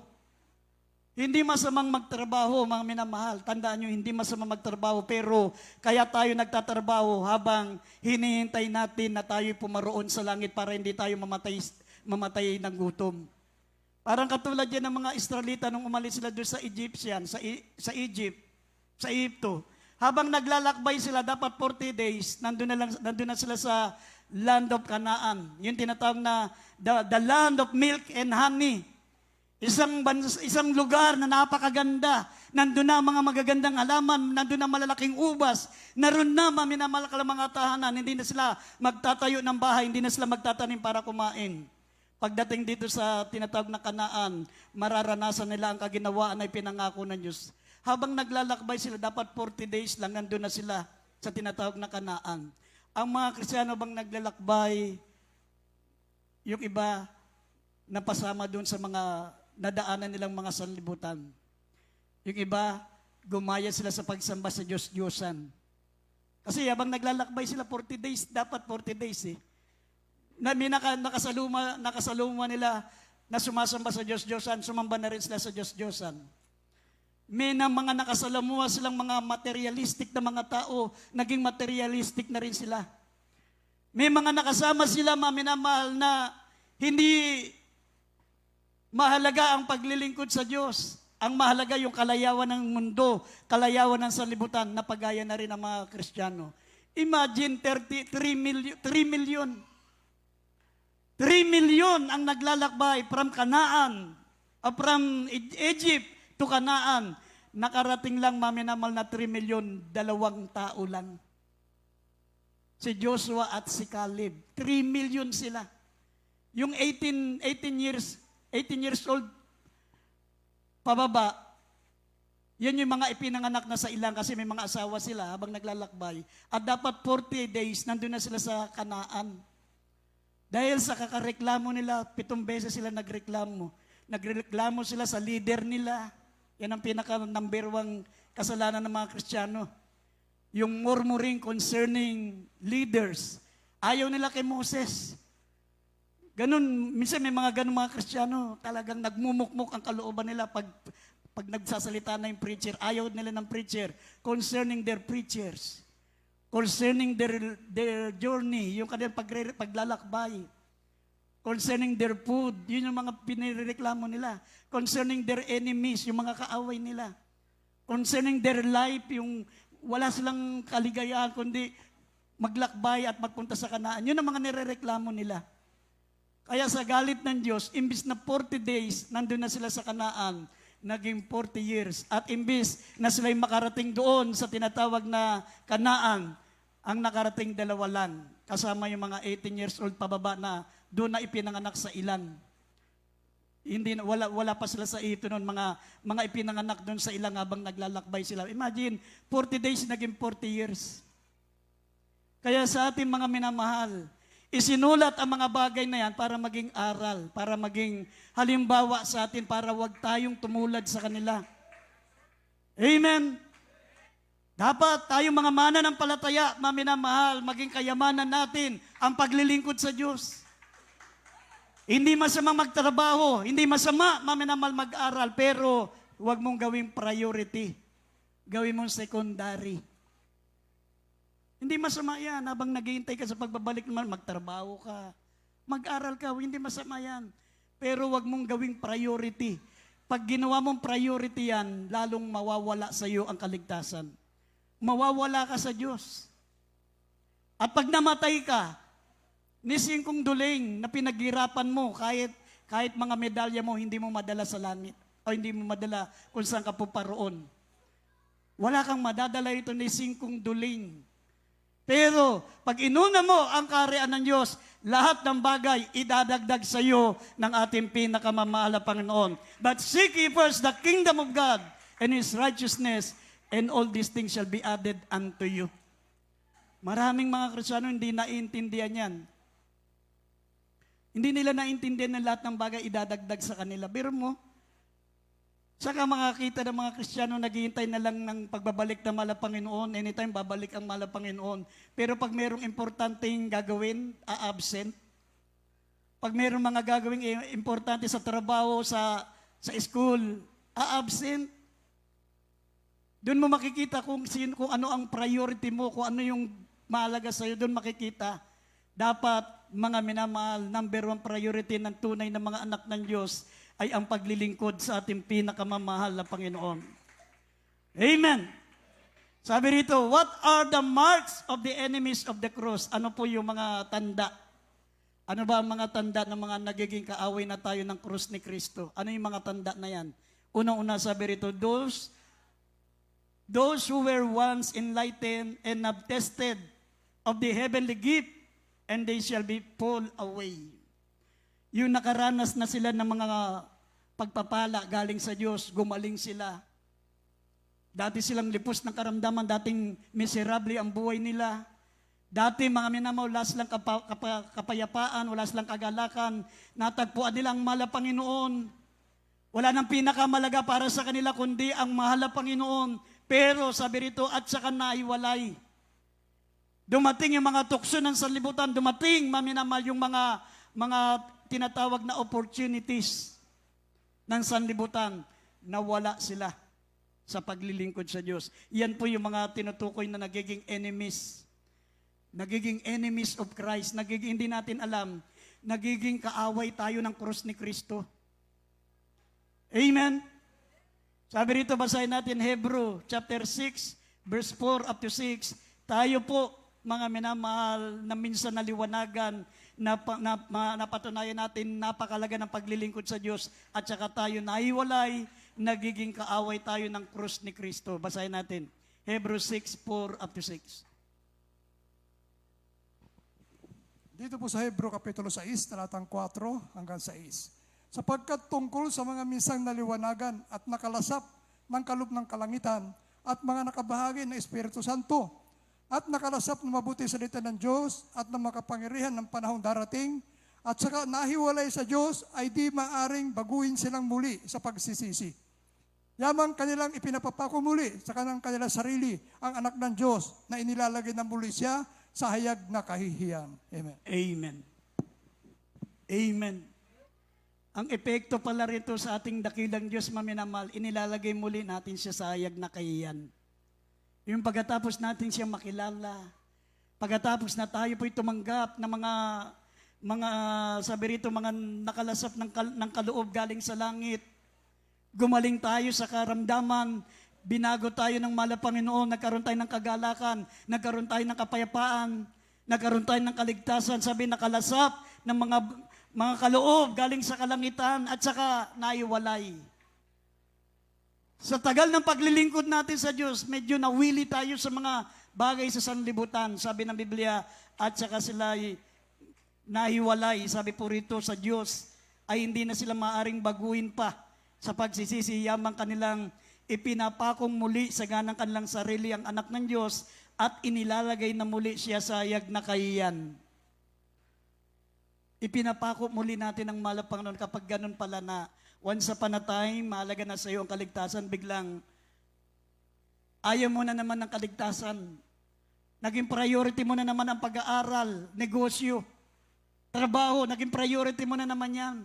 Hindi masamang magtrabaho, mga minamahal. Tandaan nyo, hindi masamang magtrabaho. Pero kaya tayo nagtatrabaho habang hinihintay natin na tayo pumaroon sa langit para hindi tayo mamatay ng gutom. Parang katulad yan ng mga Israelita nung umalis sila doon sa Egyptian, sa Egypt, sa Egypto. Habang naglalakbay sila, dapat 40 days, nandun na sila sa land of Canaan. Yung tinatawag na the land of milk and honey. Isang lugar na napakaganda. Nandun na mga magagandang halaman, nandun na malalaking ubas, naroon na minamahal mga tahanan, hindi na sila magtatayo ng bahay, hindi na sila magtatanim para kumain. Pagdating dito sa tinatawag na Kanaan, mararanasan nila ang kaginawaan ay pinangako ng Diyos. Habang naglalakbay sila, dapat 40 days lang nandun na sila sa tinatawag na Kanaan. Ang mga Kristiyano bang naglalakbay, yung iba napasama dun sa mga nadaanan nilang mga sanlibutan. Yung iba, gumaya sila sa pagsamba sa Diyos-Diyosan. Kasi habang naglalakbay sila 40 days, dapat 40 days eh. Nakasaluma nila na sumasamba sa Diyos-Diyosan, sumamba na rin sila sa Diyos-Diyosan. May ng mga nakasalamuha silang mga materialistic na mga tao, naging materialistic na rin sila. May mga nakasama sila, mga minamahal, na hindi mahalaga ang paglilingkod sa Diyos. Ang mahalaga yung kalayawan ng mundo, kalayawan ng sanlibutan, napagaya na rin ang mga Kristiyano. Imagine 3 million ang naglalakbay from Canaan, from Egypt to Canaan. Nakarating lang, maminamal na 3 million, 2 tao lang. Si Joshua at si Caleb. 3 million sila. Yung 18 years old pababa, yan yung mga ipinanganak na sa ilang kasi may mga asawa sila habang naglalakbay. At dapat 40 days, nandun na sila sa Kanaan. Dahil sa kakareklamo nila, 7 beses sila nagreklamo. Nagreklamo sila sa leader nila. Yan ang pinaka-number 1 kasalanan ng mga Kristiyano. Yung murmuring concerning leaders. Ayaw nila kay Moses. Ganun, minsan may mga ganun mga Kristiyano, talagang nagmumukmuk ang kalooban nila pag nagsasalita na yung preacher. Ayaw nila ng preacher concerning their preachers. Concerning their journey, yung kanilang paglalakbay. Concerning their food, yun yung mga pinireklamo nila. Concerning their enemies, yung mga kaaway nila. Concerning their life, yung wala silang kaligayahan, kundi maglakbay at magpunta sa Kanaan. Yun ang mga nirereklamo nila. Kaya sa galit ng Diyos, imbis na 40 days, nandun na sila sa Kanaan, naging 40 years. At imbis na sila'y makarating doon sa tinatawag na Kanaan, ang nakarating 2 lang. Kasama yung mga 18 years old pababa na doon na ipinanganak sa ilan. Wala pa sila sa ito noon, mga ipinanganak doon sa ilang habang naglalakbay sila. Imagine, 40 days naging 40 years. Kaya sa ating mga minamahal, isinulat ang mga bagay na yan para maging aral, para maging halimbawa sa atin, para wag tayong tumulad sa kanila. Amen? Dapat tayong mga mananampalataya, maminamahal, maging kayamanan natin ang paglilingkod sa Diyos. Hindi masama magtrabaho, hindi masama maminamahal mag-aral, pero huwag mong gawing priority. Gawin mong secondary. Hindi masama yan. Habang naghihintay ka sa pagbabalik naman, magtrabaho ka. Mag-aral ka, hindi masama yan. Pero wag mong gawing priority. Pag ginawa mong priority yan, lalong mawawala sa iyo ang kaligtasan. Mawawala ka sa Diyos. At pag namatay ka, nising kong duling na pinaghirapan mo, kahit mga medalya mo, hindi mo madala sa langit. O hindi mo madala kung saan ka puparoon. Wala kang madadala ito nising kong duling. Pero, pag inuna mo ang kaharian ng Diyos, lahat ng bagay idadagdag sa iyo ng ating pinakamamahal na Panginoon. But seek ye first the kingdom of God and His righteousness, and all these things shall be added unto you. Maraming mga Kristiyano hindi naiintindihan yan. Hindi nila naiintindihan na lahat ng bagay idadagdag sa kanila. Biro mo, saka makakita ng mga Kristiyano naghihintay na lang ng pagbabalik ng mahal na Panginoon. Anytime babalik ang mahal na Panginoon. Pero pag mayroong importanteng gagawin, absent. Pag mayroong mga gagawing importante sa trabaho, sa school, absent. Doon mo makikita kung ano ang priority mo, kung ano yung mahalaga sa iyo, doon makikita. Dapat mga minamahal, number one priority ng tunay na mga anak ng Diyos ay ang paglilingkod sa ating pinakamamahal na Panginoon. Amen. Sabi rito, what are the marks of the enemies of the cross? Ano po yung mga tanda? Ano ba ang mga tanda ng mga nagiging kaaway na tayo ng krus ni Kristo? Ano yung mga tanda na yan? Unang-una sabi rito, those who were once enlightened and have tasted of the heavenly gift, and they shall be pulled away. Yung nakaranas na sila ng mga pagpapala galing sa Diyos, gumaling sila. Dati silang lipos ng karamdaman, dating miserable ang buhay nila. Dati mga minamaw, wala silang kapayapaan, wala silang kagalakan. Natagpuan nila ang mahal na Panginoon. Wala nang pinakamalaga para sa kanila kundi ang mahal na Panginoon. Pero sabi rito, at saka naiwalay. Dumating yung mga tukso ng sanlibutan, dumating maminamal yung mga tinatawag na opportunities ng sanlibutan, nawala sila sa paglilingkod sa Diyos. Yan po yung mga tinutukoy na nagiging enemies. Nagiging enemies of Christ. Hindi natin alam, nagiging kaaway tayo ng krus ni Kristo. Amen? Sabi rito, basahin natin Hebrew chapter 6, verse 4 up to 6. Tayo po, mga minamahal, na minsan naliwanagan, napatunayan natin napakalaga ng paglilingkod sa Diyos at saka tayo nahiwalay, nagiging kaaway tayo ng krus ni Kristo. Basahin natin. Hebrews 6, 4 up to 6. Dito po sa Hebreo Kapitulo 6, talatang 4 hanggang 6. Sapagkat tungkol sa mga minsang naliwanagan at nakalasap ng kaloob ng kalangitan at mga nakabahagi ng Espiritu Santo, at nakalasap na mabuti salita ng Diyos at na makapangyarihan ng panahong darating, at saka nahiwalay sa Diyos, ay di maaring baguhin silang muli sa pagsisisi. Yamang kanilang ipinapapako muli sa kanilang sarili ang anak ng Diyos na inilalagay ng muli siya sa hayag na kahihiyan. Amen. Amen. Amen. Ang epekto pala rito sa ating dakilang Diyos maminamal, inilalagay muli natin siya sa hayag na kahihiyan. Yung pagkatapos natin siya makilala, pagkatapos na tayo po'y tumanggap ng mga sabi rito, mga nakalasap ng kaloob galing sa langit, gumaling tayo sa karamdaman, binago tayo ng mahal na Panginoon, nagkaroon tayo ng kagalakan, nagkaroon tayo ng kapayapaan, nagkaroon tayo ng kaligtasan, sabi nakalasap ng mga kaloob galing sa kalangitan at saka naiwalay. Sa tagal ng paglilingkod natin sa Diyos, medyo nawili tayo sa mga bagay sa sanlibutan. Sabi ng Biblia, at saka sila nahiwalay. Sabi po rito sa Diyos, ay hindi na sila maaring baguhin pa sa pagsisisi. Yamang kanilang ipinapakong muli sa ganang kanilang sarili ang anak ng Diyos at inilalagay na muli siya sa hayag na kahihiyan. Ipinapako muli natin ang mahal na Panginoon kapag ganun pala na once upon a time, mahalaga na sa iyo ang kaligtasan, biglang Ayaw mo na naman ng kaligtasan. Naging priority mo na naman ang pag-aaral, negosyo, trabaho, naging priority mo na naman yan.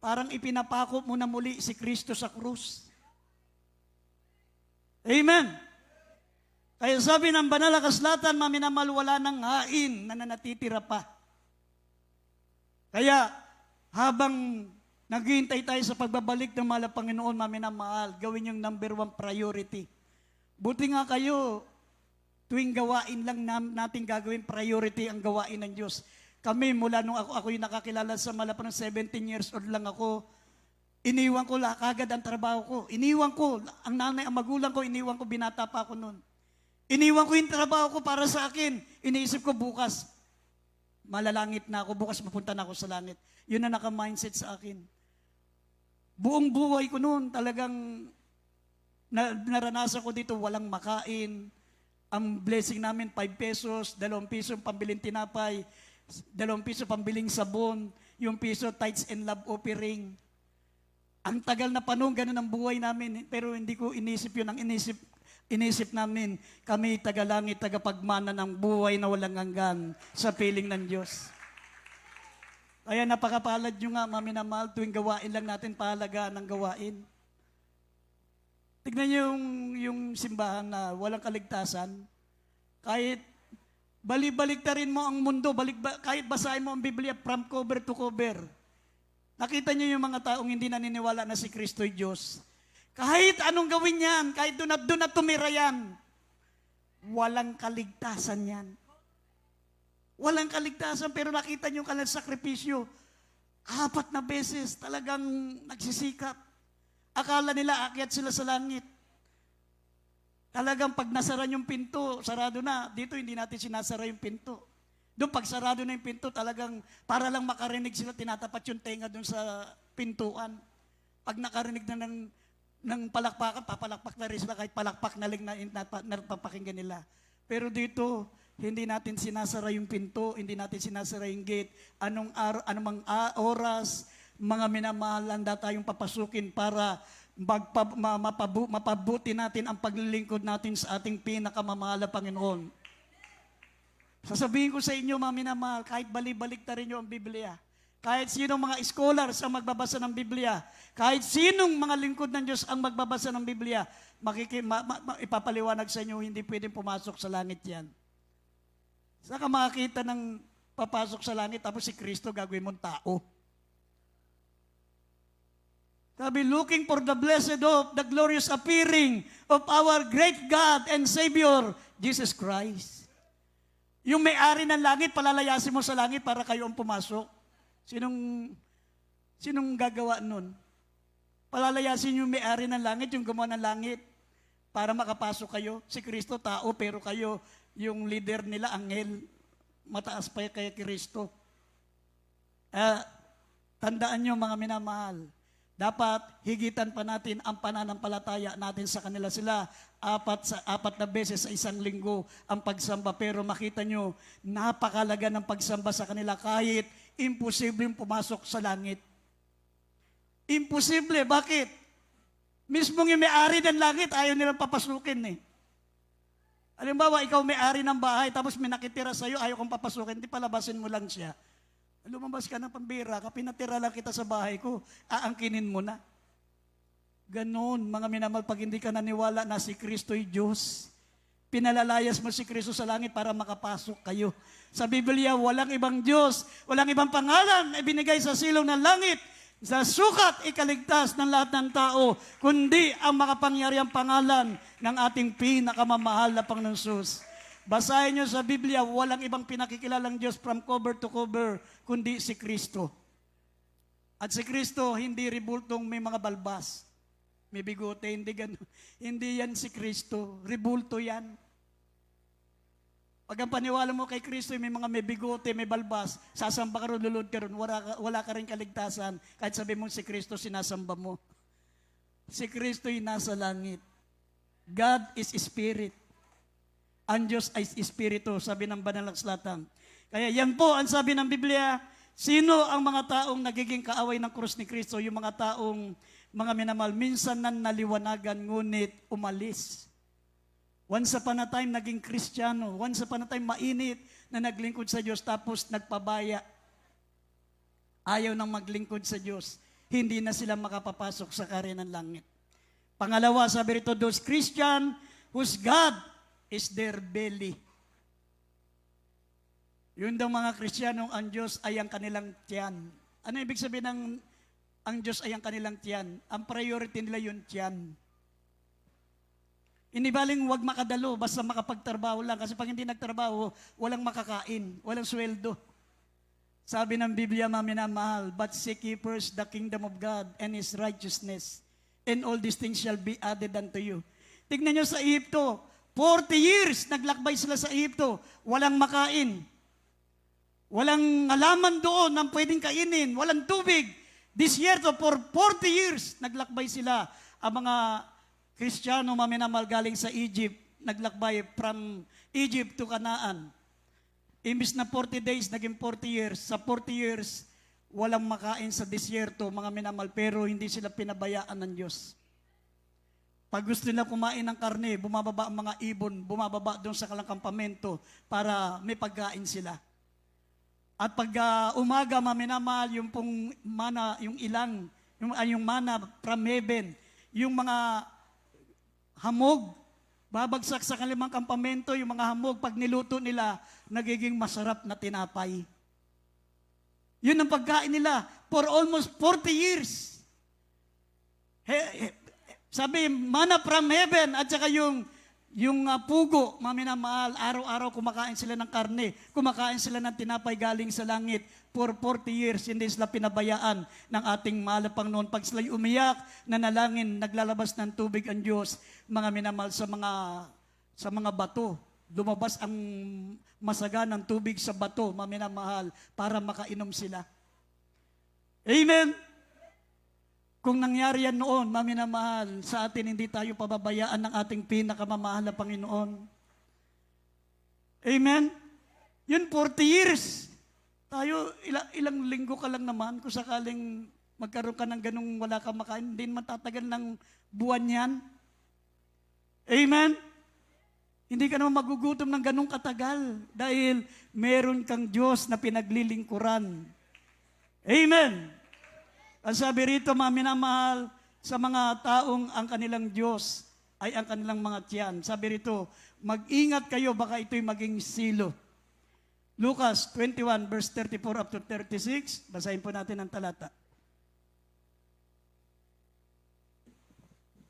Parang ipinapako mo na muli si Kristo sa krus. Amen. Kaya sabi ng banal na kasulatan, maminamal, wala ng hain na nanatitira pa. Kaya habang naghihintay tayo sa pagbabalik ng mahal na Panginoon, maminamahal, gawin yung number 1 priority. Buti nga kayo, tuwing gawain lang natin gagawin, priority ang gawain ng Diyos. Kami, mula nung ako yung nakakilala sa Malapang, 17 years old lang ako, iniwan ko kagad ang trabaho ko. Iniwan ko, ang nanay, ang magulang ko, iniwan ko, binata pa ako noon. Iniwan ko yung trabaho ko para sa akin. Iniisip ko bukas, malalangit na ako, bukas mapunta na ako sa langit. Yun na naka-mindset sa akin. Buong buhay ko noon, talagang naranasan ko dito, walang makain. Ang blessing namin, 5 pesos, 2 piso pambiling tinapay, 2 piso pambiling sabon, yung piso tithes and love offering. Ang tagal na panahon, ganun ang buhay namin, pero hindi ko inisip yun. Ang inisip namin, kami tagalangit, tagapagmana ng buhay na walang hanggan sa piling ng Diyos. Kaya napakapalad nyo nga, maminamahal, tuwing gawain lang natin, pahalagaan ng gawain. Tignan nyo yung simbahan na walang kaligtasan. Kahit balik-baliktarin mo ang mundo, kahit basahin mo ang Biblia from cover to cover. Nakita nyo yung mga taong hindi naniniwala na si Kristo'y Diyos. Kahit anong gawin yan, kahit doon na tumira yan, walang kaligtasan yan. Walang kaligtasan, pero nakita nyo yung kanilang sakripisyo. 4 na beses talagang nagsisikap. Akala nila akyat sila sa langit. Talagang pag nasara yung pinto, sarado na. Dito hindi natin sinasara yung pinto. Doon pag sarado na yung pinto, talagang para lang makarinig sila, tinatapat yung tenga doon sa pintuan. Pag nakarinig na ng palakpakan, papalakpak na rin sila kahit palakpak na lang na napapakinggan nila. Pero dito, hindi natin sinasara yung pinto, hindi natin sinasara yung gate. Anumang oras, mga minamahal, handa tayong papasukin para mapabuti natin ang paglilingkod natin sa ating pinakamamahal na Panginoon. Sasabihin ko sa inyo, mga minamahal, kahit balik-balik na rin nyo ang Biblia, kahit sinong mga scholars ang magbabasa ng Biblia, kahit sinong mga lingkod ng Diyos ang magbabasa ng Biblia, ipapaliwanag sa inyo, hindi pwedeng pumasok sa langit yan. Saka makakita ng papasok sa langit, tapos si Kristo gagawin mong tao. Sabi, looking for the blessed hope, the glorious appearing of our great God and Savior, Jesus Christ. Yung may-ari ng langit, palalayasin mo sa langit para kayo ang pumasok. Sinong gagawa nun? Palalayasin yung may-ari ng langit, yung gumawa ng langit, para makapasok kayo. Si Kristo, tao, pero kayo, yung leader nila, anghel, mataas pa kay Kristo. Tandaan nyo, mga minamahal, dapat higitan pa natin ang pananampalataya natin sa kanila. Sila, 4 na beses sa isang linggo ang pagsamba. Pero makita nyo, napakalaga ng pagsamba sa kanila kahit imposible pumasok sa langit. Imposible. Bakit? Mismong yung may-ari ng langit, ayaw nilang papasukin eh. Halimbawa, ikaw may-ari ng bahay, tapos may nakitira sa'yo, ayaw kong papasukin, di palabasin mo lang siya. Lumabas ka ng pambira, kapinatira lang kita sa bahay ko, aangkinin mo na. Ganon, mga minamahal, pag hindi ka naniwala na si Kristo'y Diyos, pinalalayas mo si Kristo sa langit para makapasok kayo. Sa Biblia, walang ibang Diyos, walang ibang pangalan na ibinigay sa silong ng langit, sa sukat ikaligtas ng lahat ng tao, kundi ang makapangyariang pangalan ng ating pinakamamahal na Panginoon Jesus. Basahin nyo sa Biblia, walang ibang pinakikilalang Diyos from cover to cover, kundi si Kristo. At si Kristo, hindi ribultong may mga balbas. May bigote, hindi ganun. Hindi yan si Kristo. Ribulto yan. Pag ang paniwala mo kay Kristo, may mga may bigote, may balbas, sasamba ka ron, lulod ka ron, wala ka rin kaligtasan. Kahit sabi mo si Kristo, sinasamba mo. Si Kristo'y nasa langit. God is Spirit. Ang Diyos ay Espiritu, sabi ng banal na kasulatan. Kaya yan po ang sabi ng Biblia, sino ang mga taong nagiging kaaway ng krus ni Kristo? Yung mga taong, mga minamahal, minsan na naliwanagan, ngunit umalis. Once upon a time, naging Kristiyano. Once upon a time, mainit na naglingkod sa Diyos, tapos nagpabaya. Ayaw nang maglingkod sa Diyos. Hindi na sila makapapasok sa karya ng langit. Pangalawa, sabi rito, those Christian whose God is their belly. Yun daw mga Kristiyanong ang Diyos ay ang kanilang tiyan. Ano ibig sabihin ng ang Diyos ay ang kanilang tiyan? Ang priority nila yung tiyan. Hindi baling wag makadalo, basta makapagtrabaho lang. Kasi pag hindi nagtrabaho, walang makakain, walang sweldo. Sabi ng Biblia, maminamahal, but seek ye first the kingdom of God and His righteousness, and all these things shall be added unto you. Tignan nyo sa Ehipto, 40 years naglakbay sila sa Ehipto, walang makain. Walang halaman doon na pwedeng kainin, walang tubig. This year to, for 40 years, naglakbay sila. Ang mga Kristiyano maminamahal galing sa Egypt, naglakbay from Egypt to Canaan. Imbis na 40 days, naging 40 years. Sa 40 years, walang makain sa disyerto, mga minamahal, pero hindi sila pinabayaan ng Diyos. Pag gusto nila kumain ng karne, bumababa ang mga ibon, bumababa doon sa kalang kampamento para may pagkain sila. At pag umaga, maminamahal, yung pong mana, yung ilang, yung mana from heaven, yung mga hamog, babagsak sa kanilang kampamento, yung mga hamog, pag niluto nila, nagiging masarap na tinapay. Yun ang pagkain nila for almost 40 years. Sabi, mana from heaven, at saka yung pugo, maminamahal, araw-araw kumakain sila ng karne, kumakain sila ng tinapay galing sa langit. For 40 years, hindi sila pinabayaan ng ating mahal na Panginoon. Pag sila'y umiyak, nanalangin, naglalabas ng tubig ang Diyos, mga minamahal, sa mga bato. Lumabas ang masaganang tubig sa bato, maminamahal, para makainom sila. Amen? Kung nangyari yan noon, maminamahal, sa atin hindi tayo pababayaan ng ating pinakamamahal na Panginoon. Amen? Yun, 40 years. Tayo, ilang linggo ka lang naman, kung sakaling magkaroon ka ng ganung wala kang makain, hindi naman tatagal ng buwan yan. Amen? Hindi ka naman magugutom ng ganung katagal dahil meron kang Diyos na pinaglilingkuran. Amen? Ang sabi rito, maminamahal, sa mga taong ang kanilang Diyos ay ang kanilang mga tiyan. Sabi rito, mag-ingat kayo, baka ito'y maging silo. Lucas 21, verse 34 up to 36. Basahin po natin ang talata.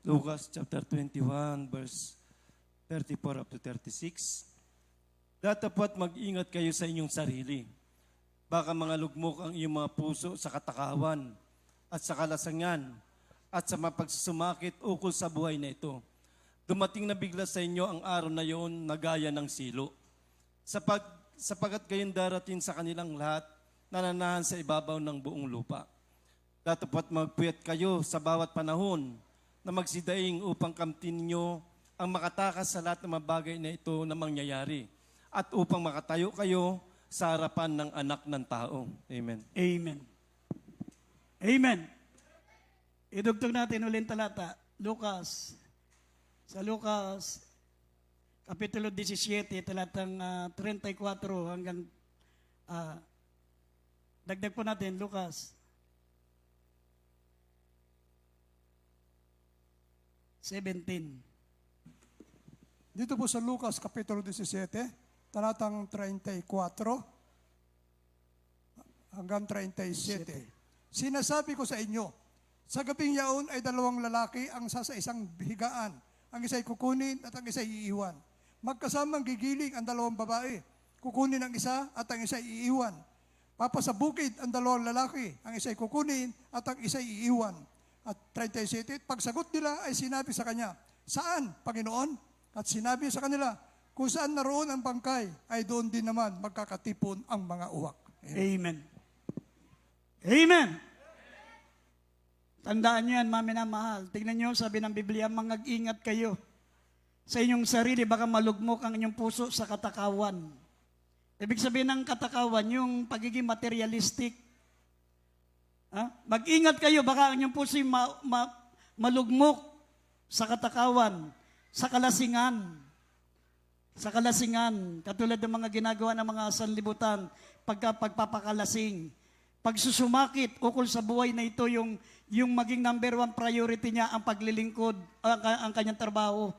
Lucas chapter 21, verse 34 up to 36. Datapat mag-ingat kayo sa inyong sarili. Baka mga lugmok ang iyong mga puso sa katakawan at sa kalasangan at sa mapagsusumakit ukol sa buhay na ito. Dumating na bigla sa inyo ang araw na iyon na gaya ng silo. Sapagat kayong darating sa kanilang lahat, nananahan sa ibabaw ng buong lupa. Datapat magpuyat kayo sa bawat panahon na magsidaing upang kamtin ninyo ang makatakas sa lahat ng mga bagay na ito na mangyayari at upang makatayo kayo sa harapan ng anak ng tao. Amen. Amen. Amen. Idugtog natin ulit talata. Sa Lucas, Kapitulo 17, talatang 34 hanggang, dagdag po natin, Lucas 17. Dito po sa Lucas, Kapitulo 17, talatang 34 hanggang 37. Sinasabi ko sa inyo, sa gabing yaon ay dalawang lalaki ang sa isang higaan. Ang isa'y kukunin at ang isa'y iiwan. Magkasamang gigiling ang dalawang babae. Kukunin ang isa at ang isa'y iiwan. Papasabukid ang dalawang lalaki. Ang isa'y kukunin at ang isa'y iiwan. At 37, pagsagot nila ay sinabi sa kanya, saan, Panginoon? At sinabi sa kanila, kung saan naroon ang bangkay, ay doon din naman magkakatipon ang mga uwak. Amen. Amen. Tandaan nyo yan, maminamahal. Tignan nyo, sabi ng Biblia, mag-ingat kayo sa inyong sarili, baka malugmok ang inyong puso sa katakawan. Ibig sabihin ng katakawan, yung pagiging materialistic. Mag-ingat kayo, baka ang inyong puso malugmok sa katakawan, sa kalasingan. sa kalasingan, katulad ng mga ginagawa ng mga sanlibutan, pagpapakalasing, pagsusumakit ukol sa buhay na ito, yung maging number one priority niya ang paglilingkod, ang kanyang trabaho.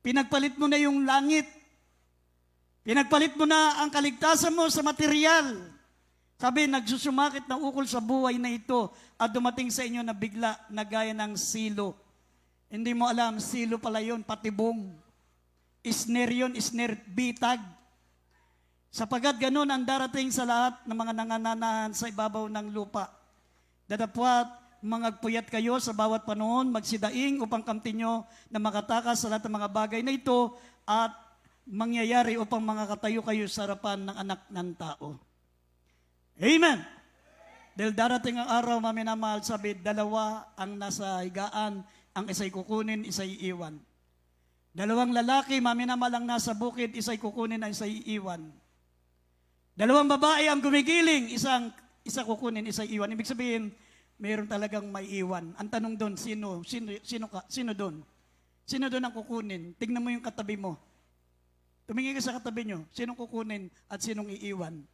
Pinagpalit mo na yung langit. Pinagpalit mo na ang kaligtasan mo sa material. Sabi, nagsusumakit na ukol sa buhay na ito at dumating sa inyo na bigla na gaya ng silo. Hindi mo alam, silo pala yun, patibong. Isner yun, isner, bitag. Sapagat ganun ang darating sa lahat ng mga nangananahan sa ibabaw ng lupa. Datapwat, mangagpuyat kayo sa bawat panahon, magsidaing upang kamtinyo na makatakas sa lahat ng mga bagay na ito at mangyayari upang makakatayo kayo sa harapan ng anak ng tao. Amen! Dahil darating ang araw, maminamahal, sabi, dalawa ang nasa higaan, ang isa'y kukunin, isa'y iiwan. Dalawang lalaki, maminamahal, ang nasa bukid, isa'y kukunin, ang isa'y iiwan. Dalawang babae ang gumigiling, isa kukunin, isa'y iiwan. Ibig sabihin, mayroon talagang may iwan. Ang tanong doon, sino doon? Sino doon ang kukunin? Tingnan mo yung katabi mo. Tumingin ka sa katabi nyo, sinong kukunin at sinong iiwan?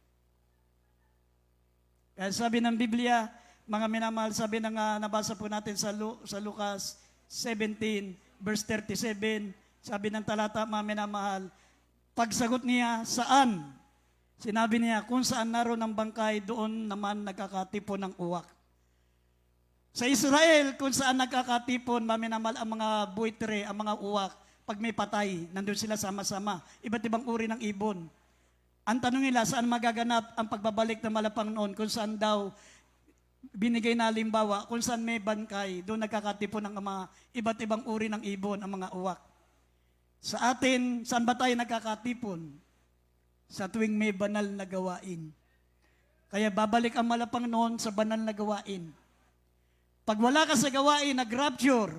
Kaya sabi ng Biblia, mga minamahal, sabi ng nabasa po natin sa Lucas 17, verse 37, sabi ng talata, mga minamahal, pagsagot niya, saan? Sinabi niya, kung saan naroon ang bangkay, doon naman nagkakatipon ng uwak. Sa Israel, kung saan nagkakatipon, maminamal ang mga buitre, ang mga uwak, pag may patay, nandun sila sama-sama. Iba't ibang uri ng ibon. Ang tanong nila, saan magaganap ang pagbabalik ng malapang noon? Kung saan daw binigay na halimbawa, kung saan may bangkay, doon nagkakatipon ng mga iba't ibang uri ng ibon, ang mga uwak. Sa atin, saan ba tayo nagkakatipon? Sa tuwing may banal na gawain. Kaya babalik ang malapang noon sa banal na gawain. Pag wala ka sa gawain, nag-rapture,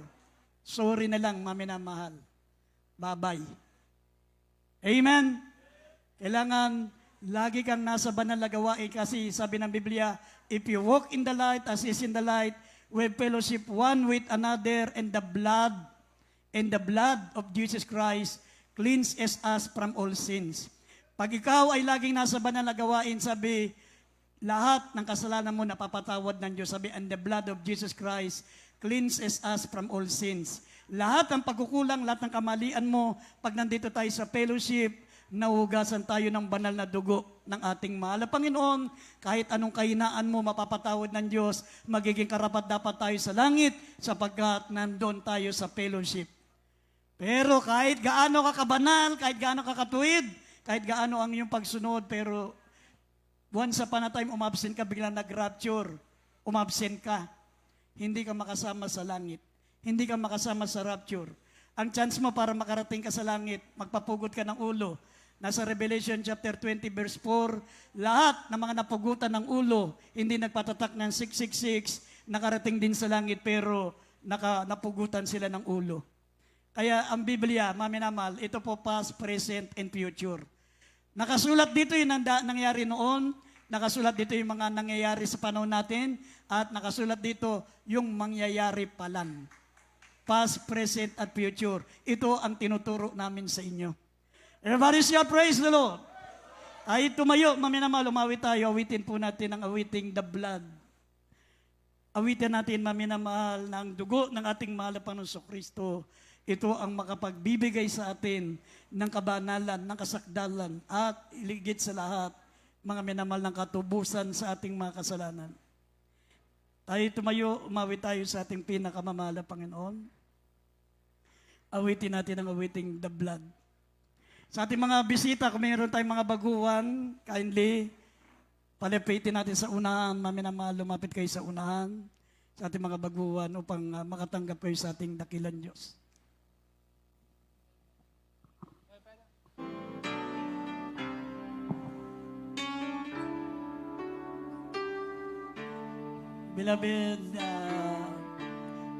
sorry na lang, maminamahal. Bye-bye. Amen? Kailangan lagi kang nasa banal na gawain kasi sabi ng Biblia, if you walk in the light as is in the light, we fellowship one with another, and the blood of Jesus Christ cleanses us from all sins. Pag ikaw ay laging nasa banal na gawain, sabi, lahat ng kasalanan mo napapatawad ng Diyos. Sabi, and the blood of Jesus Christ cleanses us from all sins. Lahat ng pagkukulang, lahat ng kamalian mo, pag nandito tayo sa fellowship, nahugasan tayo ng banal na dugo ng ating mahal na Panginoon. Kahit anong kahinaan mo, mapapatawad ng Diyos, magiging karapat-dapat tayo sa langit sapagkat nandun tayo sa fellowship. Pero kahit gaano ka kabanal, kahit gaano ka katuwid, kahit gaano ang iyong pagsunod, pero once upon a time, umabsent ka, biglang nag-rapture, umabsent ka. Hindi ka makasama sa langit. Hindi ka makasama sa rapture. Ang chance mo para makarating ka sa langit, magpapugod ka ng ulo. Nasa Revelation chapter 20 verse 4, lahat ng mga napugutan ng ulo, hindi nagpatatak ng 666, nakarating din sa langit pero napugutan sila ng ulo. Kaya ang Biblia, maminamal, ito po past, present, and future. Nakasulat dito yung nangyari noon, nakasulat dito yung mga nangyayari sa panahon natin, at nakasulat dito yung mangyayari pa lang. Past, present, at future. Ito ang tinuturo namin sa inyo. Everybody shall praise the Lord. Ay tumayo, maminamal, umawit tayo, awitin po natin ang awiting the blood. Awitin natin, maminamahal, ng dugo ng ating mahal na Panginoong Kristo. Ito ang makapagbibigay sa atin ng kabanalan, ng kasakdalan, at iligit sa lahat, mga minamahal ng katubusan sa ating mga kasalanan. Tayo tumayo, umawit tayo sa ating pinakamamahal na Panginoon. Awitin natin ang awiting the blood. Sa ating mga bisita, kung mayroon tayong mga baguhan, kindly, palapitin natin sa unahan, maminamahal, lumapit kayo sa unahan, sa ating mga baguhan upang makatanggap kayo sa ating dakilang Diyos.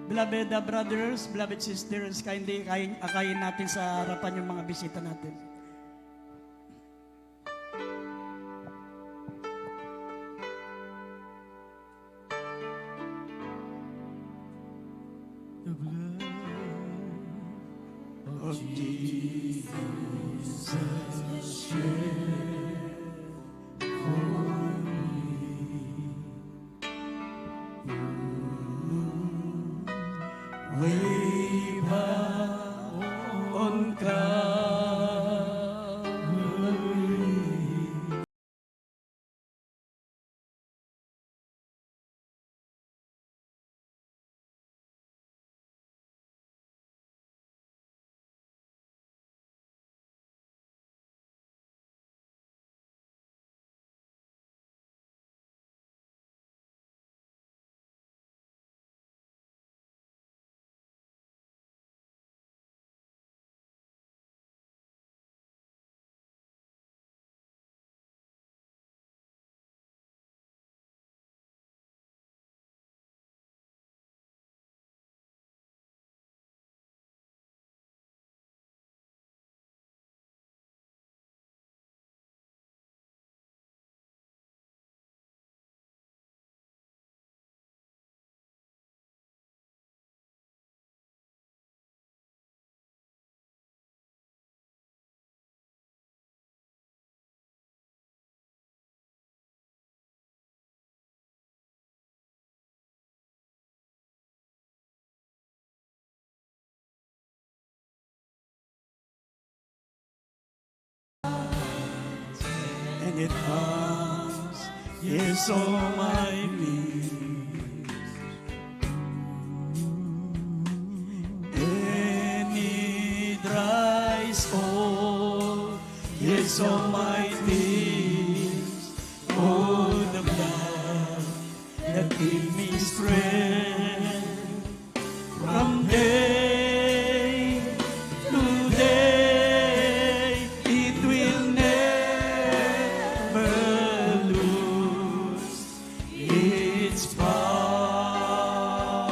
Beloved brothers, beloved sisters, kindly akayin natin sa harapan yung mga bisita natin. The blood of Jesus. Way back on Calvary. And it comes, yes, all my needs. And it dries all, yes, all my tears. Oh, the blood that gives me strength from day to day. It will never lose its power.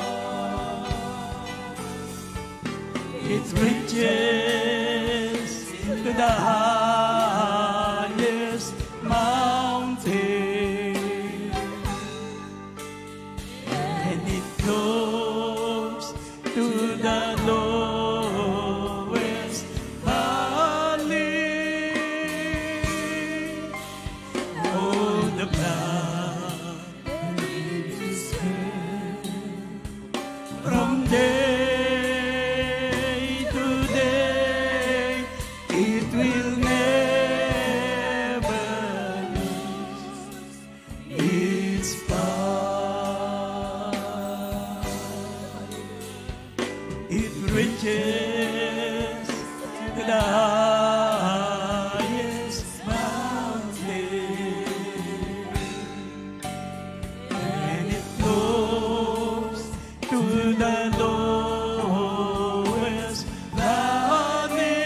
It reaches to the highest mountain, and it flows to the lowest valley. Oh, the blood from day to day, it will never lose its power. It reaches to the highest mountain, and it flows to the lowest valley.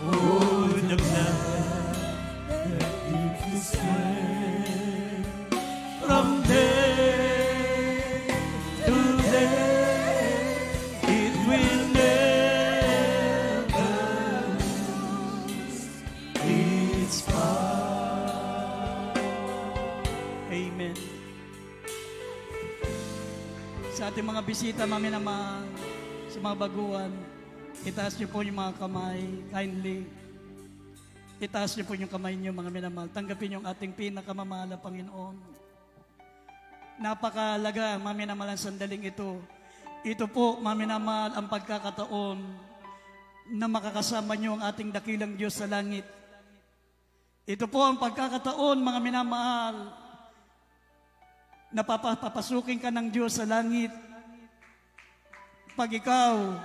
Oh, the blood that gives me strength from day to day, it will never lose its power. Amen. Sa ating mga bisita, mami naman, sa mga baguhan, itaas niyo po yung mga kamay, kindly. Itaas niyo po yung kamay niyo, mga minamahal. Tanggapin yung ating pinakamamahal na Panginoon. Napakalaga, mami naman, ang sandaling ito. Ito po, mami naman, ang pagkakataon na makakasama niyo ang ating dakilang Diyos sa langit. Ito po ang pagkakataon, mga minamahal, na papasukin ka ng Diyos sa langit. Pag ikaw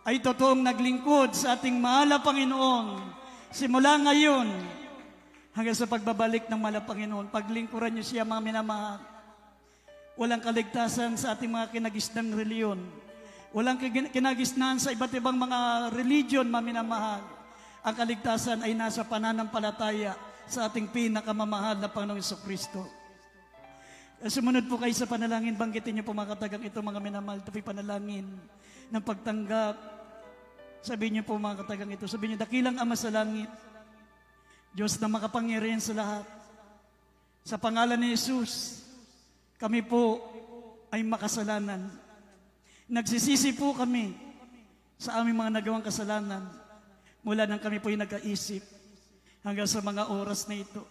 ay totoong naglingkod sa ating mahal na Panginoon, simula ngayon hanggang sa pagbabalik ng mahal na Panginoon, paglingkuran niyo siya, mga minamahal. Walang kaligtasan sa ating mga kinagisnang reliyon. Walang kinagisnan sa iba't ibang mga religion, mga minamahal. Ang kaligtasan ay nasa pananampalataya sa ating pinakamamahal na Panginoong Jesucristo. Sumunod po kayo sa panalangin, banggitin niyo po mga katagang ito, mga minamahal. Ito po'y panalangin ng pagtanggap. Sabihin niyo po mga katagang ito, sabihin niyo, dakilang Ama sa langit, Diyos na makapangyarihan sa lahat, sa pangalan ni Jesus, kami po ay makasalanan. Nagsisisi po kami sa aming mga nagawang kasalanan mula nang kami po'y nagkaisip hanggang sa mga oras na ito.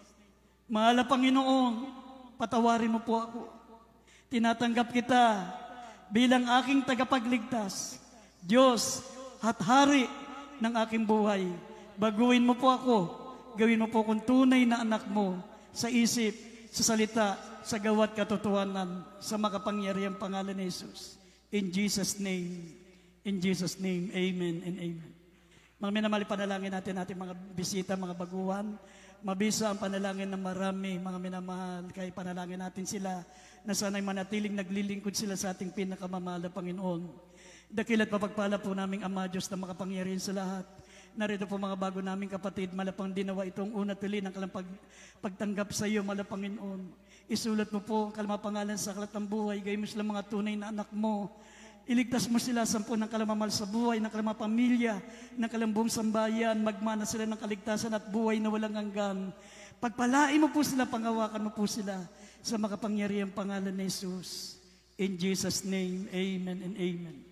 Mahal na Panginoon, patawarin mo po ako. Tinatanggap kita bilang aking tagapagligtas, Diyos at Hari ng aking buhay. Baguhin mo po ako, gawin mo po akong tunay na anak mo sa isip, sa salita, sa gawat katotohanan, sa makapangyarihang pangalan ni Jesus. In Jesus' name, amen and amen. Mga minamahal, panalangin natin ating mga bisita, mga baguhan. Mabisa ang panalangin ng marami, mga minamahal, kaya panalangin natin sila na sana'y manatiling naglilingkod sila sa ating pinakamamahal na Panginoon. Dakila't mapagpala po naming Ama Diyos na makapangyarihan sa lahat. Narito po mga bago naming kapatid, malapang dinawa itong una tuli ng pagtanggap sa iyo, malapang Panginoon. Isulat mo po kalamapangalan sa aklat ng buhay, gayon mo sila mga tunay na anak mo. Iligtas mo sila sampu ng kalamamahal sa buhay, ng kalamapamilya, ng kalambong sambayan, magmana sila ng kaligtasan at buhay na walang hanggan. Pagpalain mo po sila, pangawakan mo po sila sa makapangyarihang pangalan ni Jesus. In Jesus' name, amen and amen.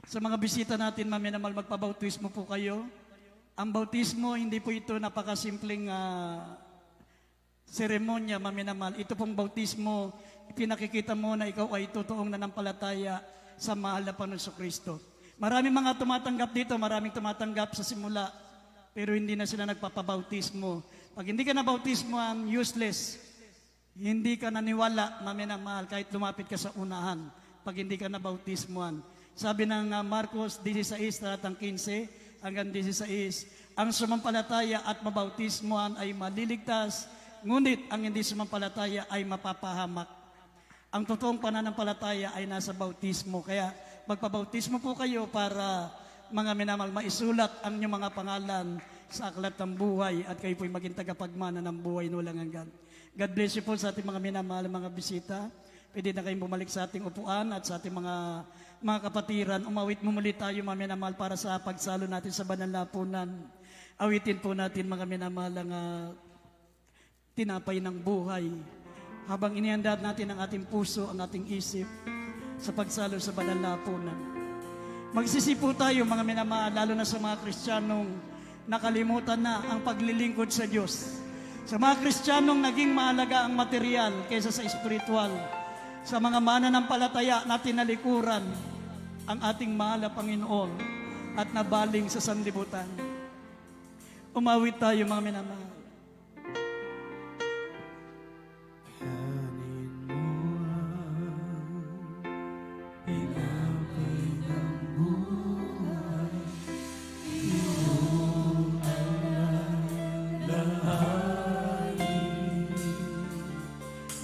Sa mga bisita natin, maminamal, magpabautismo po kayo. Ang bautismo, hindi po ito napakasimpleng seremonya, maminamal. Ito pong bautismo, pinakikita mo na ikaw ay totoong nanampalataya sa mahal na Panginoon Kristo. Maraming mga tumatanggap dito, maraming tumatanggap sa simula, pero hindi na sila nagpapabautismo. Pag hindi ka na bautismoan, useless. Hindi ka naniwala, maminamahal, kahit lumapit ka sa unahan, pag hindi ka na bautismoan. Sabi ng Marcos 16, talatang 15 hanggang 16, ang sumampalataya at mabautismoan ay maliligtas, ngunit ang hindi sumampalataya ay mapapahamak. Ang totoong pananampalataya ay nasa bautismo. Kaya magpabautismo po kayo para mga minamahal, maisulat ang inyong mga pangalan sa aklat ng buhay at kayo po'y maging tagapagmana ng buhay na walang hanggan. God bless you po sa ating mga minamahal, mga bisita. Pwede na kayong bumalik sa ating upuan at sa ating mga kapatiran. Umawit mo muli tayo, mga minamahal, para sa pagsalo natin sa banal na hapunan. Awitin po natin, mga minamahal, ang tinapay ng buhay. Habang inihanda natin ang ating puso, ang ating isip sa pagsalo sa banal na hapunan. Magsisipo tayo, mga minamahal, lalo na sa mga Kristiyanong nakalimutan na ang paglilingkod sa Diyos. Sa mga Kristiyanong naging mahalaga ang material kaysa sa espiritual. Sa mga mananampalataya na tinalikuran ang ating mahal na Panginoon at nabaling sa sanlibutan. Umawit tayo, mga minamahal.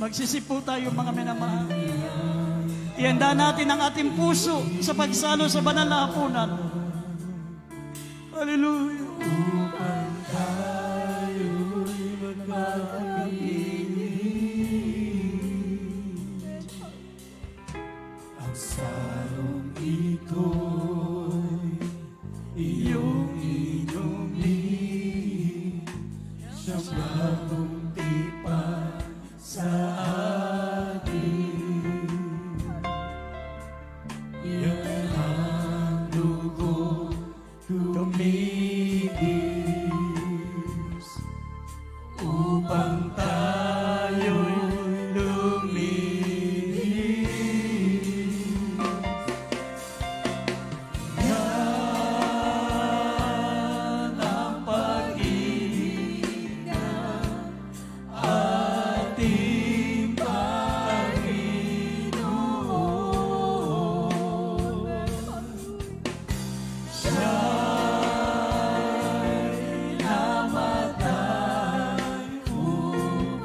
Magsisipo tayo, mga minamahal. Ihanda natin ang ating puso sa pagsalo sa banal na hapunan. Hallelujah. Upang tayo'y magkapiling, ang salong ito'y iyong inumin, siyang bagong tipan sa atin. Yan ang dugo tumigis upang tayo'y luminis. Yan ang pag-ibig ng ating Panginoon. Siya'y namatay upang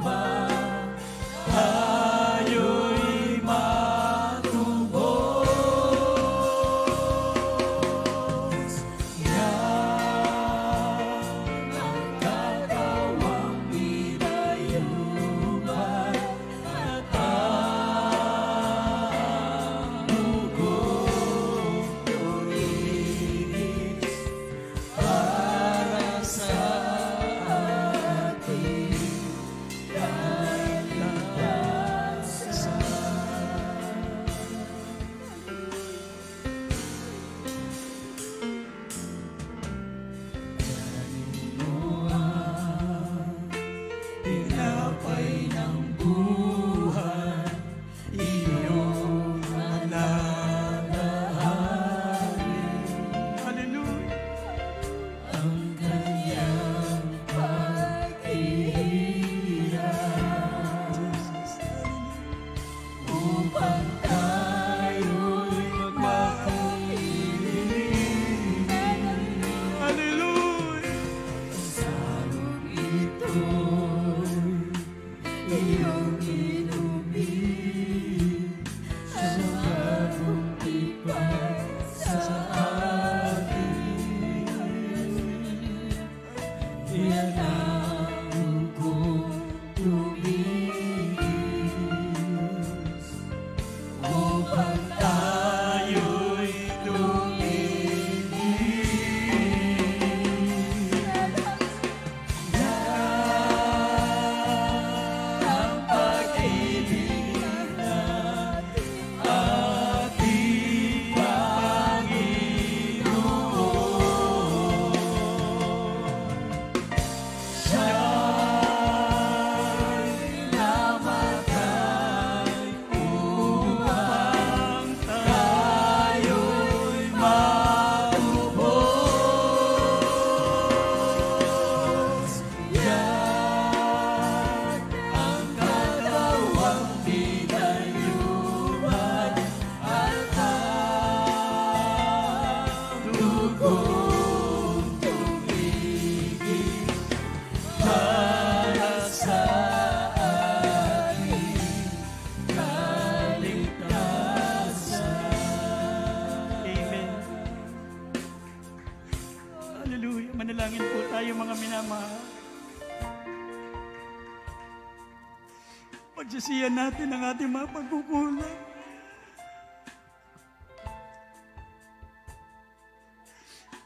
Pagsisiyan natin ang ating mga pagkukulang.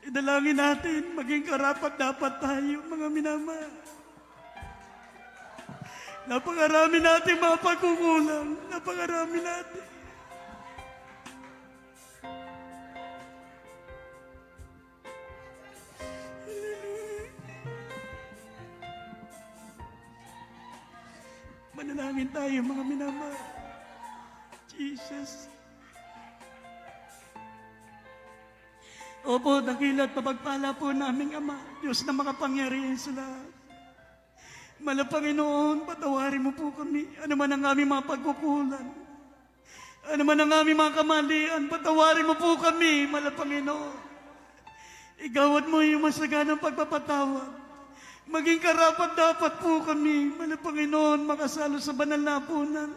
Idalangin natin, maging karapat dapat tayo, mga minamahal. Napakarami natin mga pagkukulang. Napakarami natin. Manalangin tayo, mga minamahal. Jesus. Opo, dakilat papagpala po naming Ama, Diyos na makapangyarihan sa lahat. Malapanginoon, patawarin mo po kami. Ano man ang aming mga pagkukulang. Ano man ang aming mga kamalian, patawarin mo po kami, Malapanginoon. Igawad mo yung masaganang pagpapatawad. Maging karapat dapat po kami, Malapanginoon, makasalo sa banal na punan.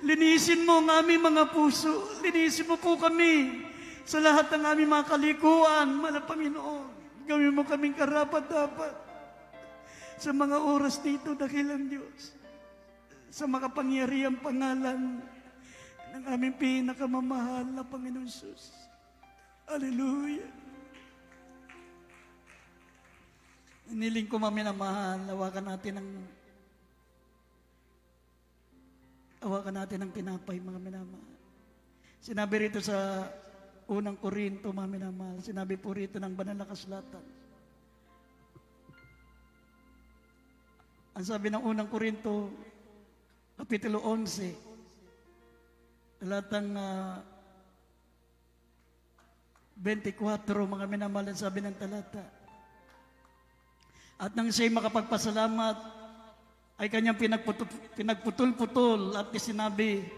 Linisin mo ang aming mga puso. Linisin mo po kami sa lahat ng aming mga kalikuan, Malapanginoon. Gawin mo kaming karapat dapat sa mga oras dito, dakilang Diyos, sa makapangyarihang pangalan ng aming pinakamamahal na Panginoon Jesus. Hallelujah. Iniling ko, maminamahal, awakan natin ng tinapay, mga minamahal. Sinabi rito sa Unang Korinto, mga minamahal, sinabi po rito ng banal na kasulatan. Ang sabi ng Unang Korinto, Kapitulo 11, talatang 24, mga minamahal, ang sabi ng talata. At nang siya'y makapagpasalamat, ay kanyang pinagputol-putol at sinabi,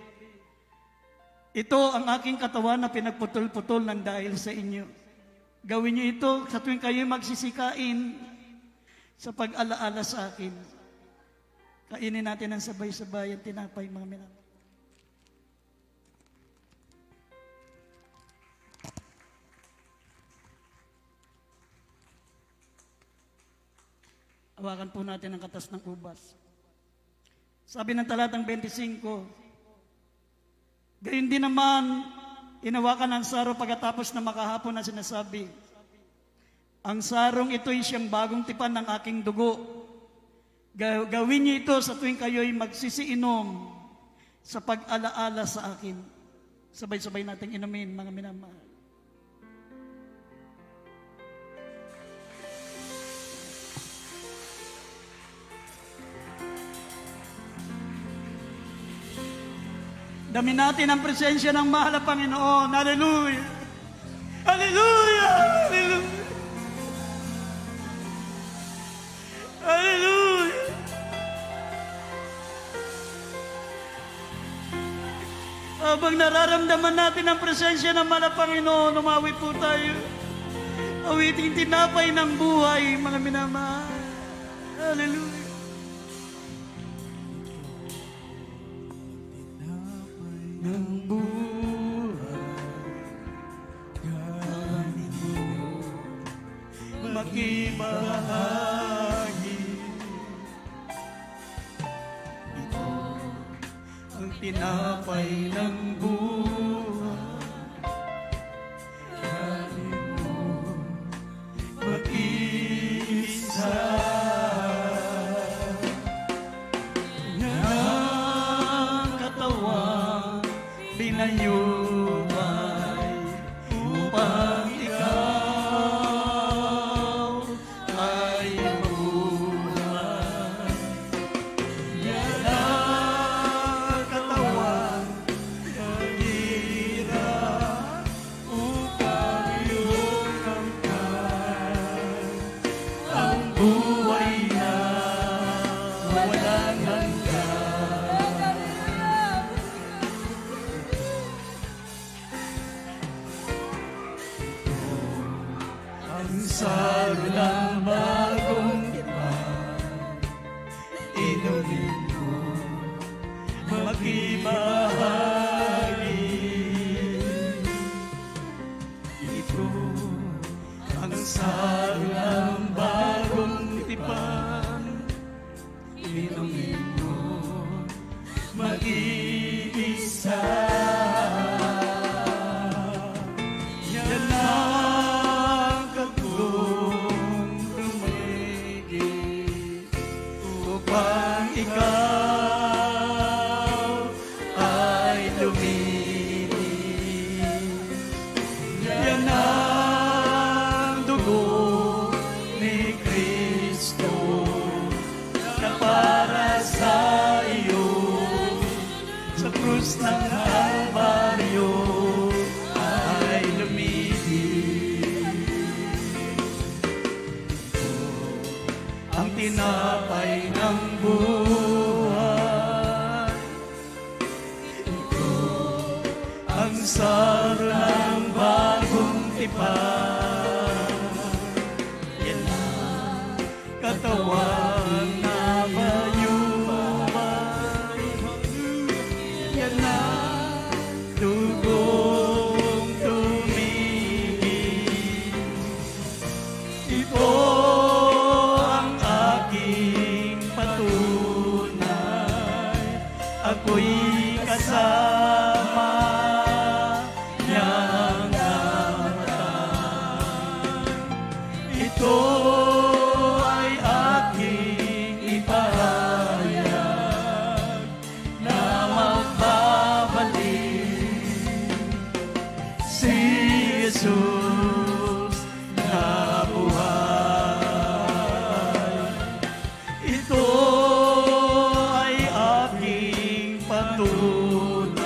ito ang aking katawan na pinagputol-putol ng dahil sa inyo. Gawin niyo ito sa tuwing kayo'y magsisikain sa pag-alaala sa akin. Kainin natin ang sabay-sabay ang tinapay, mga minamahal. Hawakan po natin ang katas ng ubas. Sabi ng talatang 25, gayon din naman, inawakan ang saro pagkatapos na makahapon na sinasabi, ang sarong ito'y siyang bagong tipan ng aking dugo. Gawin niyo ito sa tuwing kayo'y magsisiinom sa pag-alaala sa akin. Sabay-sabay nating inumin, mga minamahal. Dami natin ang presensya ng mahal na Panginoon. Hallelujah! Hallelujah! Hallelujah! Hallelujah! Habang nararamdaman natin ang presensya ng mahal na Panginoon, umawit po tayo. Awiting tinapay ng buhay, mga minamahal. Hallelujah! Ng buhay, kanin mo, makibahagi. Ito ang tinapay ng buhay, kanin mo, mag-isa. Pinayubay upang ikaw ay mabuhay. Yan ang katawan ng hirap upang iyong kamtan ang buhay na walang hanggan. Saro ng bagong tipan, inumin mo, makibahagi. Ito ang saro ng bagong tipan, inumin mo, mag-iisa. Yan ang kagong tumigil upang ikaw ay lumibig. Yan ang dugo ni Kristo na para sa iyo sa krus ng Kalbaryo ay lumibig. Ang tinapay ng buhay, ang saro ng bagong tipan. Yan ang katawan na bayubay. Yan ang dugong tumigil. Ito ang aking patunay. Ako'y kasama niyang namatay. Ito ay aking ipahayag na magbabalik si Jesus na buhay. Ito ay aking patunay.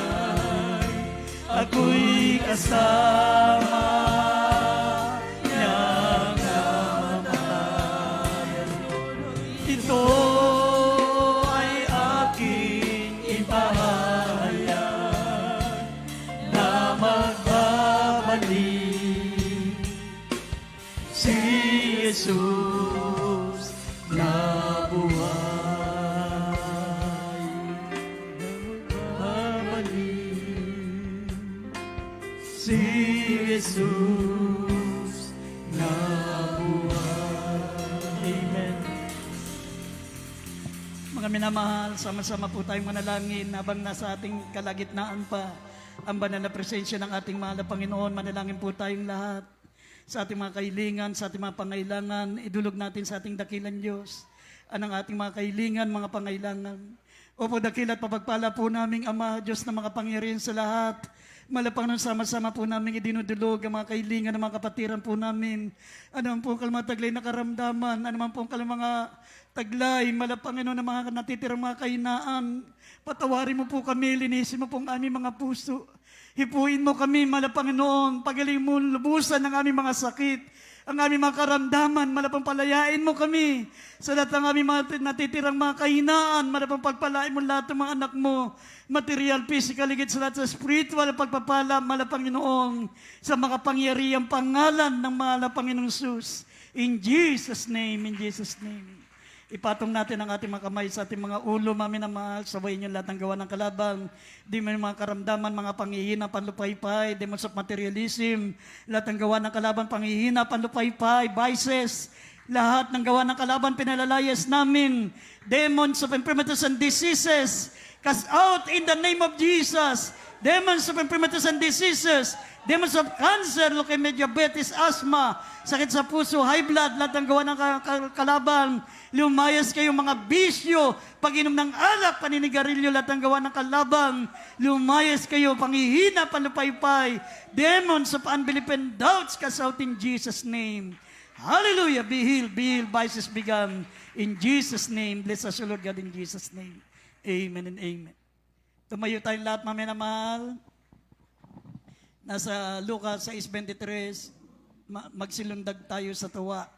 Ako'y kasama niyang namatay. Ito ay aking ipahayag na magbabalik si Jesus na buhay. Magbabalik si Jesus na buhay. Amen. Mga minamahal, sama-sama po tayong manalangin habang nasa ating kalagitnaan pa ang banal na presensya ng ating mahal na Panginoon. Manalangin po tayong lahat sa ating mga kahilingan, sa ating mga pangailangan. Idulog natin sa ating dakilang Diyos ang ating mga kahilingan, mga pangailangan. Opo, dakil at papagpala po naming Ama, Diyos na mga pangyarihan sa lahat. Malapang nang sama-sama po namin idinudulog ang mga kahilingan ng mga kapatiran po namin. Ano man po ang kalamataglay na karamdaman, ano man po ang mga taglay, malapangino ng mga natitirang mga kahinaan. Patawarin mo po kami, linisin mo po ang aming mga puso. Hipuin mo kami, malapanginoon, pagaling mo lubusan ng aming mga sakit, ang aming mga karamdaman, malapang palayain mo kami sa lahat ng aming mga natitirang mga kahinaan, malapang pagpalain mo lahat ng mga anak mo, material, physical, higit sa lahat sa spiritual, pagpapala, malapanginoon, sa mga pangyarihang pangalan ng malapanginoong Sus. In Jesus' name, in Jesus' name. Ipatong natin ang ating mga kamay sa ating mga ulo, mami na mahal. Sabayin niyo lahat ng gawa ng kalabang. Di mo mga karamdaman, mga panghihina, panlupaypay, demons of materialism. Lahat ng gawa ng kalabang, panghihina, panlupaypay, vices. Lahat ng gawa ng kalabang, pinalalayas namin. Demons of infirmities and diseases. Cast out in the name of Jesus. Demons of infirmities and diseases. Demons of cancer, leukemia, diabetes, asthma, sakit sa puso, high blood, lahat ng gawa ng kalabang. Lumayas kayo mga bisyo, pag-inom ng alak, paninigarilyo, lahat ng gawa ng kalabang. Lumayas kayo, panghihina, panlupaypay. Demons of unbelief and doubts, cast out in Jesus' name. Hallelujah, be healed, vices begun. In Jesus' name, bless us, O Lord God, in Jesus' name. Amen and amen. Tumayo tayong lahat, mamaya na mahal. Nasa Lucas 6:23, magsilundag tayo sa tuwa.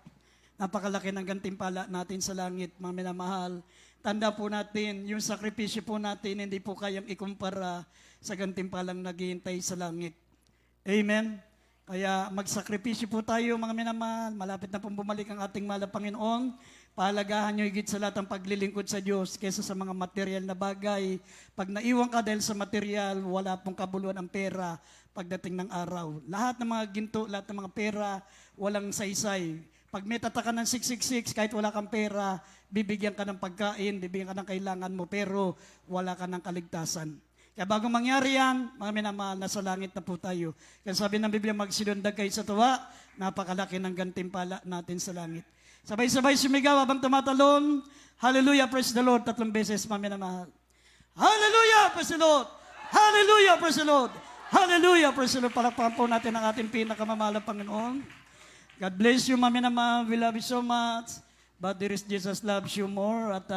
Napakalaki ng gantimpala natin sa langit, mga minamahal. Tanda po natin, yung sakripisyo po natin, hindi po kayang ikumpara sa gantimpalang naghihintay sa langit. Amen? Kaya magsakripisyo po tayo, mga minamahal. Malapit na pong bumalik ang ating mahal na Panginoon. Pahalagahan nyo higit sa lahat ang paglilingkod sa Diyos kaysa sa mga material na bagay. Pag naiwan ka dahil sa material, wala pong kabuluhan ang pera pagdating ng araw. Lahat ng mga ginto, lahat ng mga pera, walang saysay Pag may tatakan ng 666, kahit wala kang pera, bibigyan ka ng pagkain, bibigyan ka ng kailangan mo, pero wala ka ng kaligtasan. Kaya bago mangyari yan, mga minamahal, nasa langit na po tayo. Kaya sabi ng Biblia, magsilundag kayo sa tuwa, napakalaki ng gantimpala natin sa langit. Sabay-sabay sumigaw habang tumatalon. Hallelujah, praise the Lord. 3 beses, mga minamahal. Hallelujah, praise the Lord. Hallelujah, praise the Lord. Hallelujah, praise the Lord. Palakpakan po natin ang ating pinakamamahal na Panginoon. God bless you, mga minamahal. We love you so much. But there is Jesus loves you more. At